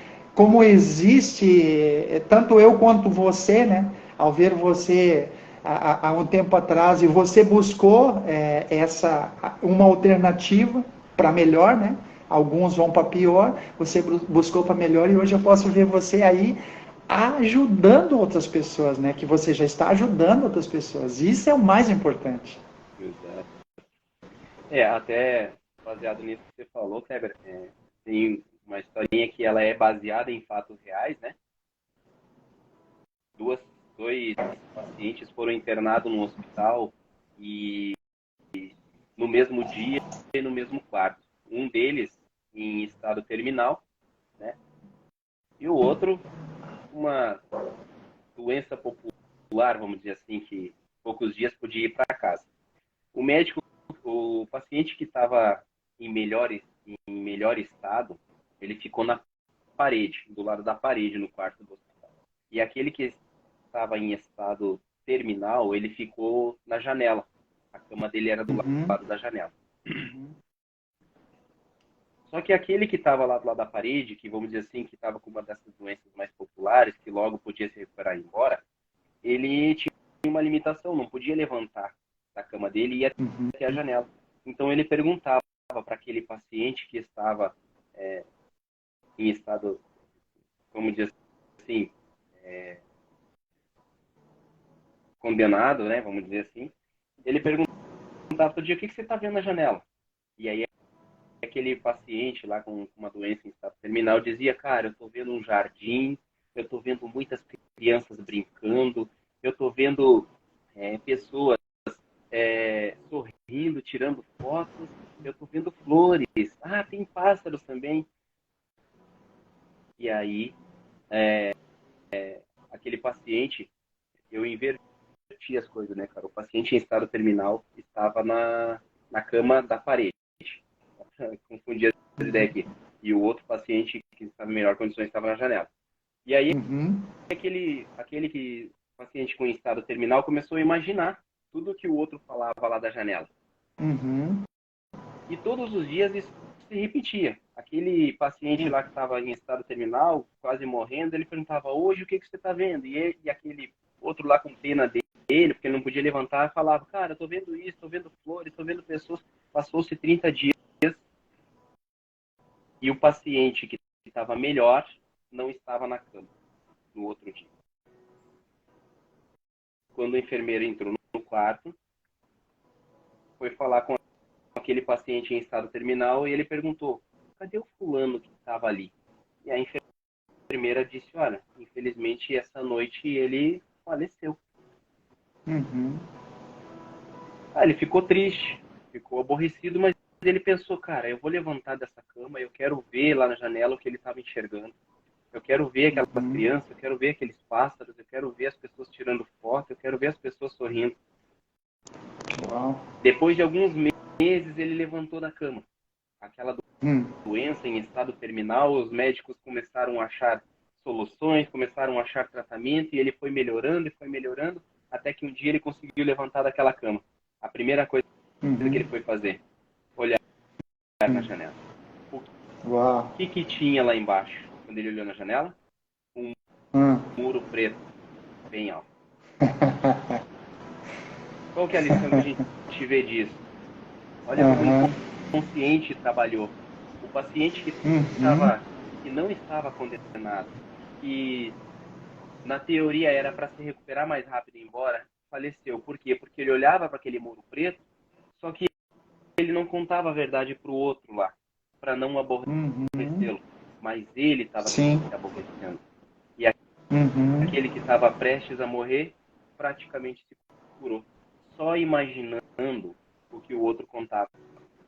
Speaker 1: existe, tanto eu quanto você, né? Ao ver você há um tempo atrás, e você buscou uma alternativa para melhor, né? Alguns vão para pior, você buscou para melhor, e hoje eu posso ver você aí ajudando outras pessoas, né? Que você já está ajudando outras pessoas. Isso é o mais importante.
Speaker 2: Exato. Até baseado nisso que você falou, Kleber, tem uma historinha que ela é baseada em fatos reais, né? Dois pacientes foram internados no hospital e no mesmo dia e no mesmo quarto. Um deles em estado terminal, né? E o outro, uma doença popular, vamos dizer assim, que poucos dias podia ir para casa. O médico, o paciente que estava em melhor estado, ele ficou na parede, do lado da parede no quarto do hospital. E aquele que estava em estado terminal, ele ficou na janela. A cama dele era do
Speaker 1: Uhum.
Speaker 2: lado da janela. Só que aquele que estava lá do lado da parede, que vamos dizer assim, que estava com uma dessas doenças mais populares, que logo podia se recuperar e ir embora, ele tinha uma limitação, não podia levantar da cama dele e ir
Speaker 1: Uhum.
Speaker 2: até a janela. Então ele perguntava para aquele paciente que estava em estado, vamos dizer assim, condenado, né, vamos dizer assim, ele perguntava todo dia, o que você está vendo na janela? E aí aquele paciente lá com uma doença em estado terminal dizia, cara, eu estou vendo um jardim, eu estou vendo muitas crianças brincando, eu estou vendo pessoas sorrindo, tirando fotos, eu estou vendo flores, tem pássaros também. E aí, aquele paciente, eu inverti as coisas, né, cara? O paciente em estado terminal estava na cama da parede. Confundi as ideias aqui. E o outro paciente que estava em melhor condições estava na janela. E aí,
Speaker 1: Uhum.
Speaker 2: aquele que paciente com estado terminal começou a imaginar tudo que o outro falava lá da janela.
Speaker 1: Uhum.
Speaker 2: E todos os dias isso se repetia. Aquele paciente lá que estava em estado terminal, quase morrendo, ele perguntava, hoje o que você está vendo? E aquele outro lá com pena dele, porque ele não podia levantar, falava, cara, estou vendo isso, estou vendo flores, estou vendo pessoas. Passou-se 30 dias e o paciente que estava melhor não estava na cama no outro dia. Quando a enfermeira entrou no quarto, foi falar com aquele paciente em estado terminal e ele perguntou, cadê o fulano que estava ali? E a enfermeira disse, olha, infelizmente essa noite ele faleceu.
Speaker 1: Uhum.
Speaker 2: Ele ficou triste, ficou aborrecido, mas ele pensou, cara, eu vou levantar dessa cama, eu quero ver lá na janela o que ele estava enxergando. Eu quero ver aquelas
Speaker 1: Uhum.
Speaker 2: crianças, eu quero ver aqueles pássaros, eu quero ver as pessoas tirando foto, eu quero ver as pessoas sorrindo.
Speaker 1: Uau.
Speaker 2: Depois de alguns meses, ele levantou da cama. Aquela
Speaker 1: Hum.
Speaker 2: doença em estado terminal, os médicos começaram a achar soluções, começaram a achar tratamento, e ele foi melhorando, até que um dia ele conseguiu levantar daquela cama. A primeira coisa que
Speaker 1: Uhum.
Speaker 2: ele foi fazer, olhar na
Speaker 1: Hum.
Speaker 2: janela. O
Speaker 1: Uau.
Speaker 2: que tinha lá embaixo? Quando ele olhou na janela, um
Speaker 1: Hum.
Speaker 2: muro preto, bem alto. Qual que é a lição que a gente vê disso? Olha como o
Speaker 1: Aham.
Speaker 2: inconsciente trabalhou. O paciente
Speaker 1: Uhum.
Speaker 2: que não estava condenado, que na teoria era para se recuperar mais rápido e ir embora, faleceu. Por quê? Porque ele olhava para aquele muro preto, só que ele não contava a verdade para o outro lá, para não
Speaker 1: Uhum.
Speaker 2: aborrecê-lo. Mas ele estava se
Speaker 1: Sim.
Speaker 2: aborrecendo. E
Speaker 1: Uhum.
Speaker 2: aquele que estava prestes a morrer praticamente se curou. Só imaginando o que o outro contava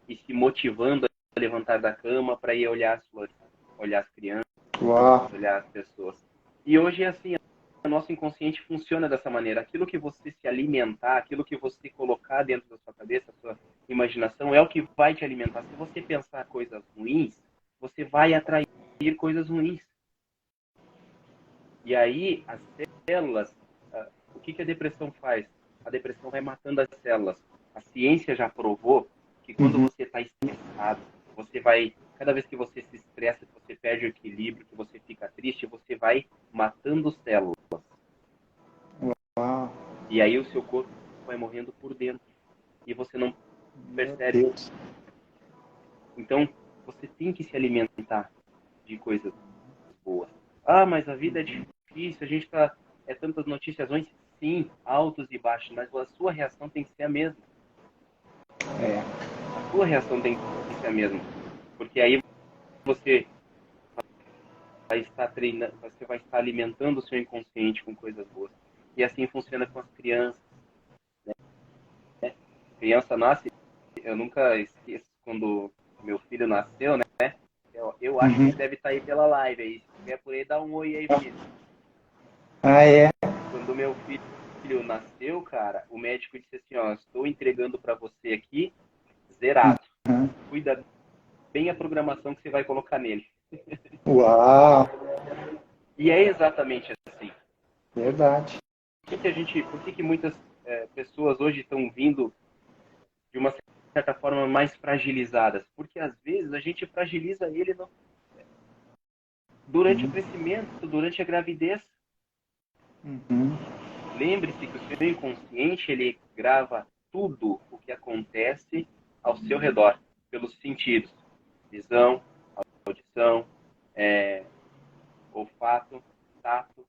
Speaker 2: e se motivando a levantar da cama para ir olhar as flores, olhar as crianças,
Speaker 1: Uau.
Speaker 2: olhar as pessoas. E hoje é assim, o nosso inconsciente funciona dessa maneira. Aquilo que você se alimentar, aquilo que você colocar dentro da sua cabeça, a sua imaginação, é o que vai te alimentar. Se você pensar coisas ruins, você vai atrair coisas ruins. E aí, as células, o que a depressão faz? A depressão vai matando as células. A ciência já provou que quando
Speaker 1: Uhum.
Speaker 2: você está estressado, você vai, cada vez que você se estressa, que você perde o equilíbrio, que você fica triste, você vai matando células.
Speaker 1: Uau.
Speaker 2: E aí o seu corpo vai morrendo por dentro. E você não
Speaker 1: Meu
Speaker 2: percebe.
Speaker 1: Deus.
Speaker 2: Então, você tem que se alimentar de coisas boas. Mas a vida é difícil, a gente está. É tantas notícias ruins, sim, altos e baixos, mas a sua reação tem que ser a mesma.
Speaker 1: É.
Speaker 2: A sua reação tem que ser a mesma. Porque aí você vai estar treinando, você vai estar alimentando o seu inconsciente com coisas boas. E assim funciona com as crianças. A criança nasce, eu nunca esqueço quando meu filho nasceu, né? Eu acho que ele deve estar aí pela live aí. Se estiver por aí, dá um oi aí, filho.
Speaker 1: Ah, é?
Speaker 2: Quando meu filho nasceu, cara, o médico disse assim, ó, estou entregando para você aqui, zerado.
Speaker 1: Uhum.
Speaker 2: Cuida bem a programação que você vai colocar nele.
Speaker 1: Uau!
Speaker 2: E é exatamente assim.
Speaker 1: Verdade.
Speaker 2: Por que muitas pessoas hoje estão vindo de uma certa forma mais fragilizadas? Porque às vezes a gente fragiliza ele durante o crescimento, durante a gravidez.
Speaker 1: Uhum.
Speaker 2: Lembre-se que o seu inconsciente, ele grava tudo o que acontece ao seu redor, pelos sentidos. Visão, audição, olfato, tato.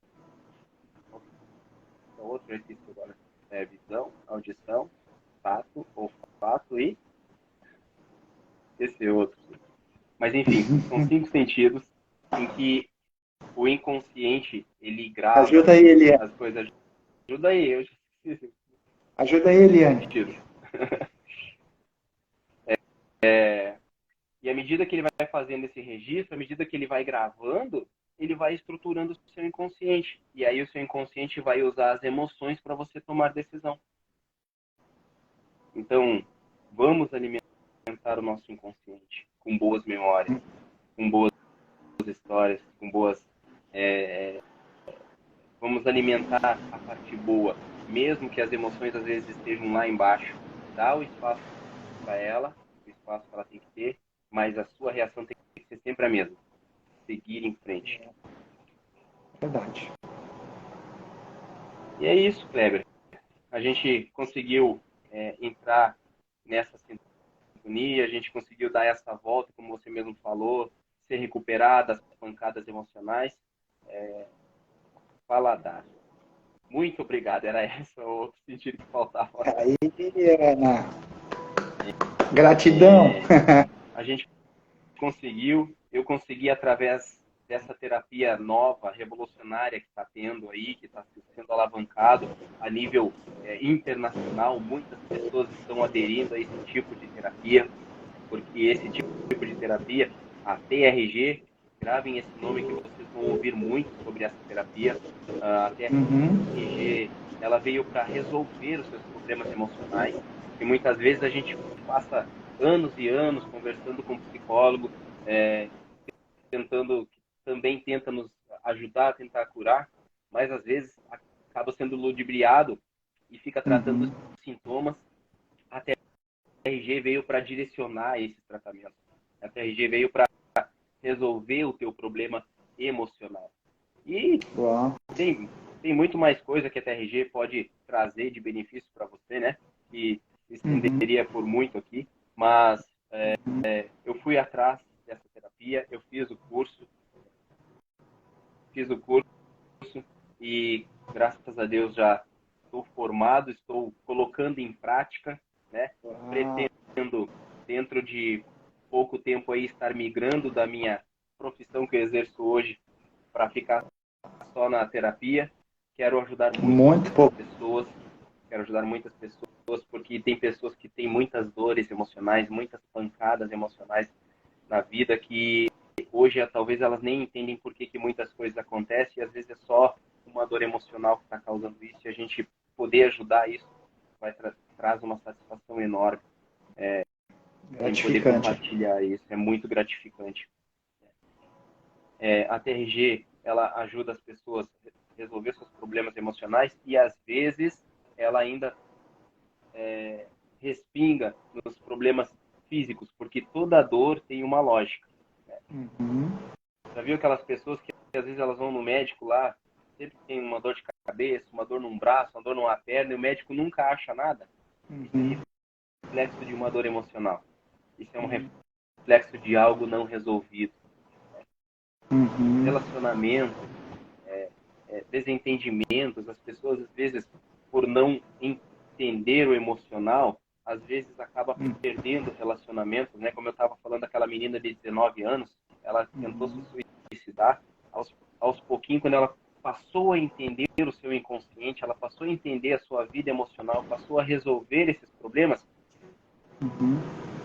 Speaker 2: Outro exercício agora. Visão, audição, tato, olfato e esse outro. Mas enfim, são 5 sentidos em que o inconsciente, ele grava
Speaker 1: Ajuda aí, Eliane.
Speaker 2: as coisas. Ajuda aí, eu esqueci.
Speaker 1: Ajuda aí, Eliane.
Speaker 2: E à medida que ele vai fazendo esse registro, à medida que ele vai gravando, ele vai estruturando o seu inconsciente. E aí o seu inconsciente vai usar as emoções para você tomar decisão. Então, vamos alimentar o nosso inconsciente com boas memórias, com boas histórias, com boas... Vamos alimentar a parte boa, mesmo que as emoções às vezes estejam lá embaixo. Dá o espaço para ela, o espaço que ela tem que ter, mas a sua reação tem que ser sempre a mesma. Seguir em frente.
Speaker 1: Verdade.
Speaker 2: E é isso, Kleber. A gente conseguiu entrar nessa sintonia, a gente conseguiu dar essa volta, como você mesmo falou, ser recuperar das pancadas emocionais. Paladar. Muito obrigado, era esse o outro sentido que faltava.
Speaker 1: Aí, Ana. Gratidão.
Speaker 2: A gente conseguiu, eu consegui através dessa terapia nova, revolucionária que está tendo aí, que está sendo alavancado a nível internacional, muitas pessoas estão aderindo a esse tipo de terapia, porque esse tipo de terapia, a TRG, gravem esse nome que vocês vão ouvir muito sobre essa terapia. A TRG, ela veio para resolver os seus problemas emocionais, e muitas vezes a gente passa anos e anos conversando com um psicólogo, também tenta nos ajudar a tentar curar, mas às vezes acaba sendo ludibriado e fica tratando os sintomas. A TRG veio para direcionar esses tratamentos. A TRG veio para resolver o teu problema emocional. E tem muito mais coisa que a TRG pode trazer de benefício para você, né? Que se estenderia por muito aqui, mas eu fui atrás dessa terapia, eu fiz o curso e graças a Deus já estou formado, estou colocando em prática, né? Pretendo, dentro de pouco tempo aí, estar migrando da minha profissão que eu exerço hoje para ficar só na terapia. Quero ajudar muitas pessoas, porque tem pessoas que têm muitas dores emocionais, muitas pancadas emocionais na vida que hoje talvez elas nem entendem por que muitas coisas acontecem, e às vezes é só uma dor emocional que está causando isso, e a gente poder ajudar isso traz uma satisfação enorme. Em poder compartilhar isso, é muito gratificante. A TRG, ela ajuda as pessoas a resolver seus problemas emocionais e às vezes ela ainda respinga nos problemas físicos, porque toda dor tem uma lógica. Já viu aquelas pessoas que às vezes elas vão no médico lá, sempre tem uma dor de cabeça, uma dor num braço, uma dor numa perna, e o médico nunca acha nada? Isso é reflexo de uma dor emocional. Isso é um reflexo de algo não resolvido. Relacionamento, desentendimentos, as pessoas às vezes, por não entender o emocional, às vezes acaba perdendo relacionamentos, né? Como eu estava falando daquela menina de 19 anos, ela tentou se suicidar, aos pouquinhos, quando ela passou a entender o seu inconsciente, ela passou a entender a sua vida emocional, passou a resolver esses problemas,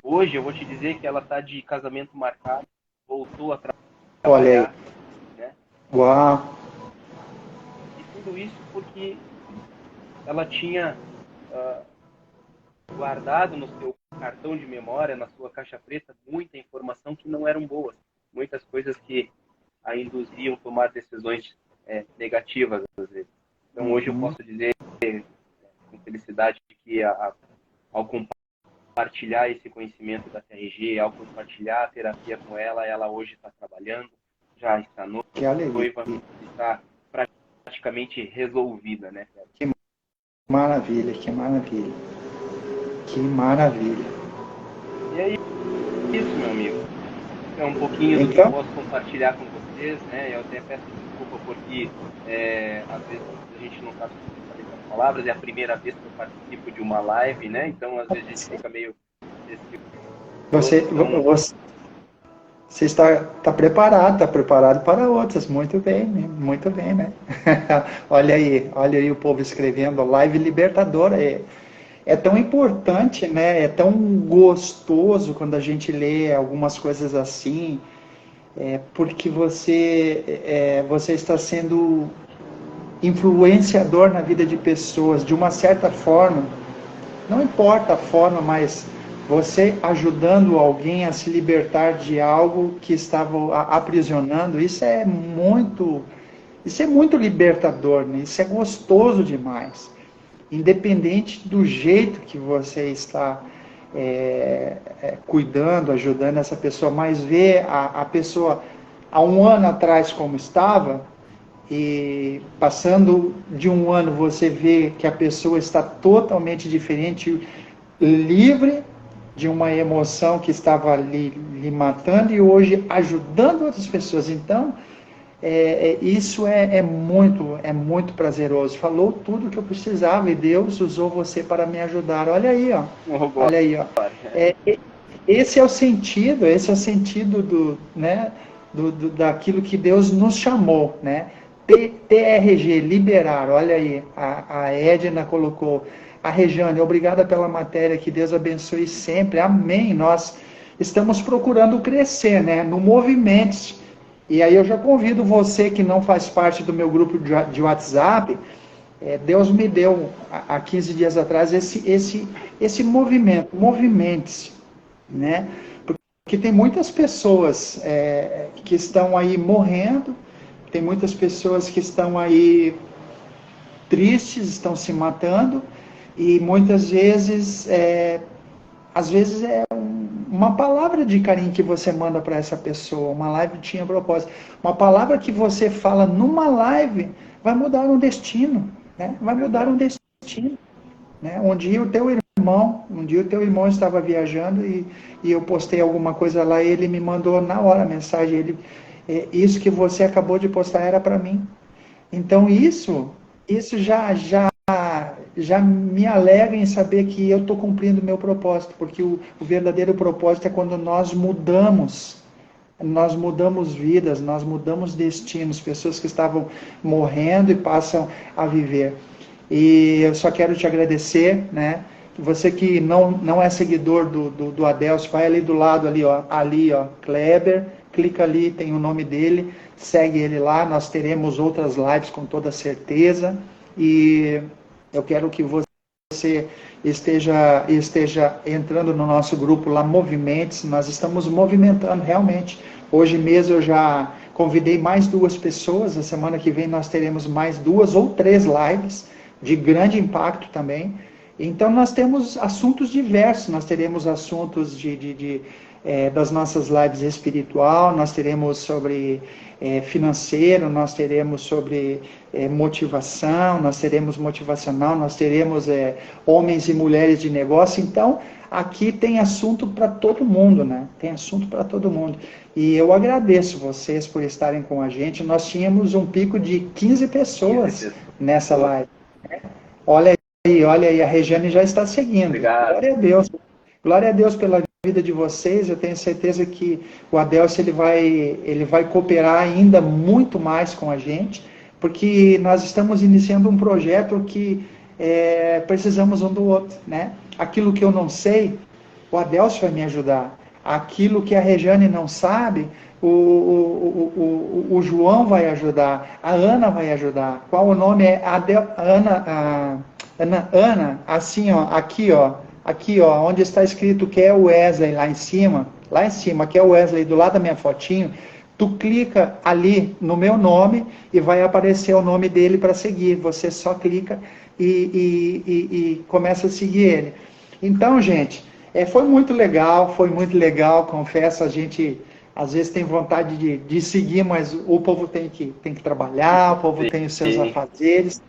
Speaker 2: hoje eu vou te dizer que ela está de casamento marcado, voltou a
Speaker 1: Olha aí.
Speaker 2: trabalhar, né?
Speaker 1: Uau.
Speaker 2: E tudo isso porque ela tinha guardado no seu cartão de memória, na sua caixa preta, muita informação que não eram boas. Muitas coisas que a induziam a tomar decisões negativas, às vezes. Então, hoje eu posso dizer com felicidade que ao compartilhar esse conhecimento da TRG, ao compartilhar a terapia com ela, ela hoje está trabalhando, já está noiva, está praticamente resolvida, né?
Speaker 1: Que maravilha, que maravilha. Que maravilha.
Speaker 2: E é isso, meu amigo. É um pouquinho do que eu posso compartilhar com vocês, né? Eu até peço desculpa porque às vezes a gente não sabe as palavras, é a primeira vez que eu participo de uma live, né? Então às vezes a gente fica meio...
Speaker 1: Você está preparado para outras, muito bem, né? olha aí o povo escrevendo, live libertadora, é tão importante, né? É tão gostoso quando a gente lê algumas coisas assim, porque você está sendo influenciador na vida de pessoas, de uma certa forma, não importa a forma, mas você ajudando alguém a se libertar de algo que estava aprisionando, isso é muito libertador, né? Isso é gostoso demais. Independente do jeito que você está cuidando, ajudando essa pessoa, mas ver a pessoa há um ano atrás como estava, e passando de um ano você vê que a pessoa está totalmente diferente, livre de uma emoção que estava lhe matando e hoje ajudando outras pessoas. Então, isso é muito prazeroso. Falou tudo que eu precisava e Deus usou você para me ajudar. Olha aí, ó. Olha aí, ó. Esse é o sentido né, daquilo que Deus nos chamou, né? TRG, liberar. Olha aí, a Edna colocou. A Regiane, obrigada pela matéria, que Deus abençoe sempre. Amém. Nós estamos procurando crescer, né? No movimento. E aí eu já convido você que não faz parte do meu grupo de WhatsApp, Deus me deu há 15 dias atrás esse movimento, movimente-se, né? Porque tem muitas pessoas que estão aí morrendo, tem muitas pessoas que estão aí tristes, estão se matando, e muitas vezes, às vezes uma palavra de carinho que você manda para essa pessoa, uma live tinha propósito, uma palavra que você fala numa live vai mudar um destino, né? Vai mudar um destino, né? Um dia o teu irmão estava viajando e eu postei alguma coisa lá, e ele me mandou na hora a mensagem, isso que você acabou de postar era para mim. Então isso já me alegra em saber que eu estou cumprindo o meu propósito, porque o verdadeiro propósito é quando nós mudamos vidas, nós mudamos destinos, pessoas que estavam morrendo e passam a viver. E eu só quero te agradecer, né? Você que não é seguidor do Adelso, vai ali do lado, ali, ó, Kleber, clica ali, tem o nome dele, segue ele lá, nós teremos outras lives com toda certeza, e eu quero que você esteja entrando no nosso grupo lá, Movimentos, nós estamos movimentando realmente. Hoje mesmo eu já convidei mais 2 pessoas, a semana que vem nós teremos mais 2 ou 3 lives, de grande impacto também. Então nós temos assuntos diversos, nós teremos assuntos das nossas lives espiritual, nós teremos sobre financeiro, nós teremos sobre motivação, nós teremos motivacional, nós teremos homens e mulheres de negócio. Então aqui tem assunto para todo mundo, né? Tem assunto para todo mundo. E eu agradeço vocês por estarem com a gente. Nós tínhamos um pico de 15 pessoas nessa live. Olha aí, a Regiane já está seguindo.
Speaker 2: Obrigado.
Speaker 1: Glória a Deus pela vida de vocês. Eu tenho certeza que o Adelso ele vai cooperar ainda muito mais com a gente, porque nós estamos iniciando um projeto que precisamos um do outro, né? Aquilo que eu não sei, o Adelso vai me ajudar. Aquilo que a Regiane não sabe, o João vai ajudar, a Ana vai ajudar. Qual o nome? É Ana, assim, ó, aqui, ó, onde está escrito que é o Wesley lá em cima, que é o Wesley, do lado da minha fotinho, tu clica ali no meu nome e vai aparecer o nome dele para seguir. Você só clica e começa a seguir ele. Então, gente, foi muito legal, confesso, a gente às vezes tem vontade de seguir, mas o povo tem que trabalhar, o povo tem os seus afazeres.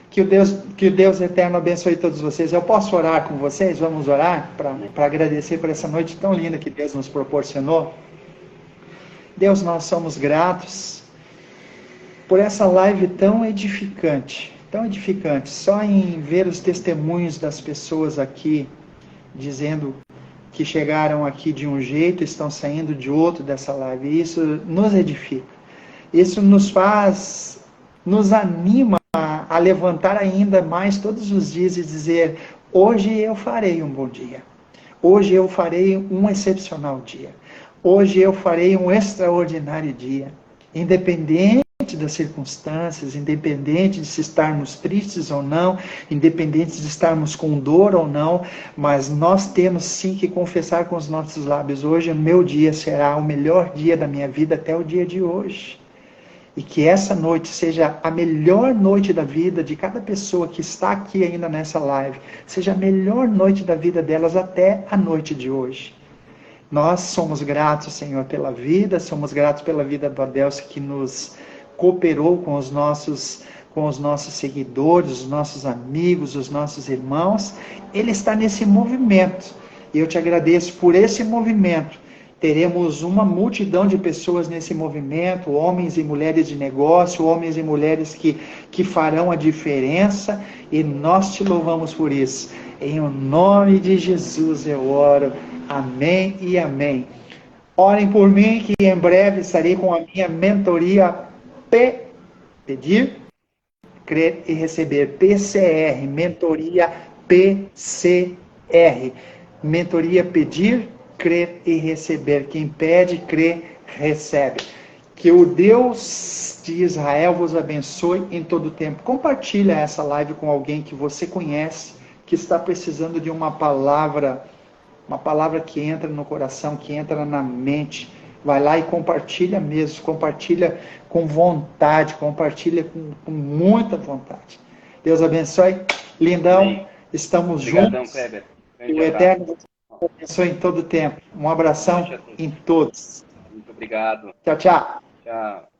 Speaker 1: Que o Deus eterno abençoe todos vocês. Eu posso orar com vocês? Vamos orar para agradecer por essa noite tão linda que Deus nos proporcionou. Deus, nós somos gratos por essa live tão edificante, tão edificante. Só em ver os testemunhos das pessoas aqui, dizendo que chegaram aqui de um jeito, estão saindo de outro dessa live. Isso nos edifica. Isso nos anima a levantar ainda mais todos os dias e dizer: hoje eu farei um bom dia. Hoje eu farei um excepcional dia. Hoje eu farei um extraordinário dia. Independente das circunstâncias, independente de se estarmos tristes ou não, independente de estarmos com dor ou não, mas nós temos sim que confessar com os nossos lábios: hoje o meu dia será o melhor dia da minha vida até o dia de hoje. E que essa noite seja a melhor noite da vida de cada pessoa que está aqui ainda nessa live, seja a melhor noite da vida delas até a noite de hoje. Nós somos gratos, Senhor, pela vida, somos gratos pela vida do Adelso, que nos cooperou com os nossos seguidores, os nossos amigos, os nossos irmãos. Ele está nesse movimento, e eu te agradeço por esse movimento. Teremos uma multidão de pessoas nesse movimento, homens e mulheres de negócio, homens e mulheres que farão a diferença, e nós te louvamos por isso. Em o nome de Jesus eu oro. Amém e amém. Orem por mim, que em breve estarei com a minha mentoria Pedir, Crer e Receber, PCR, mentoria PCR. Mentoria Pedir, Crer e Receber. Quem pede, crê, recebe. Que o Deus de Israel vos abençoe em todo o tempo. Compartilha essa live com alguém que você conhece, que está precisando de uma palavra que entra no coração, que entra na mente. Vai lá e compartilha mesmo, compartilha com vontade, compartilha com muita vontade. Deus abençoe. Lindão, amém. Estamos juntos. Kleber. E o Eterno abençoe em todo o tempo. Um abração em todos.
Speaker 2: Muito obrigado.
Speaker 1: Tchau, tchau.
Speaker 2: Tchau.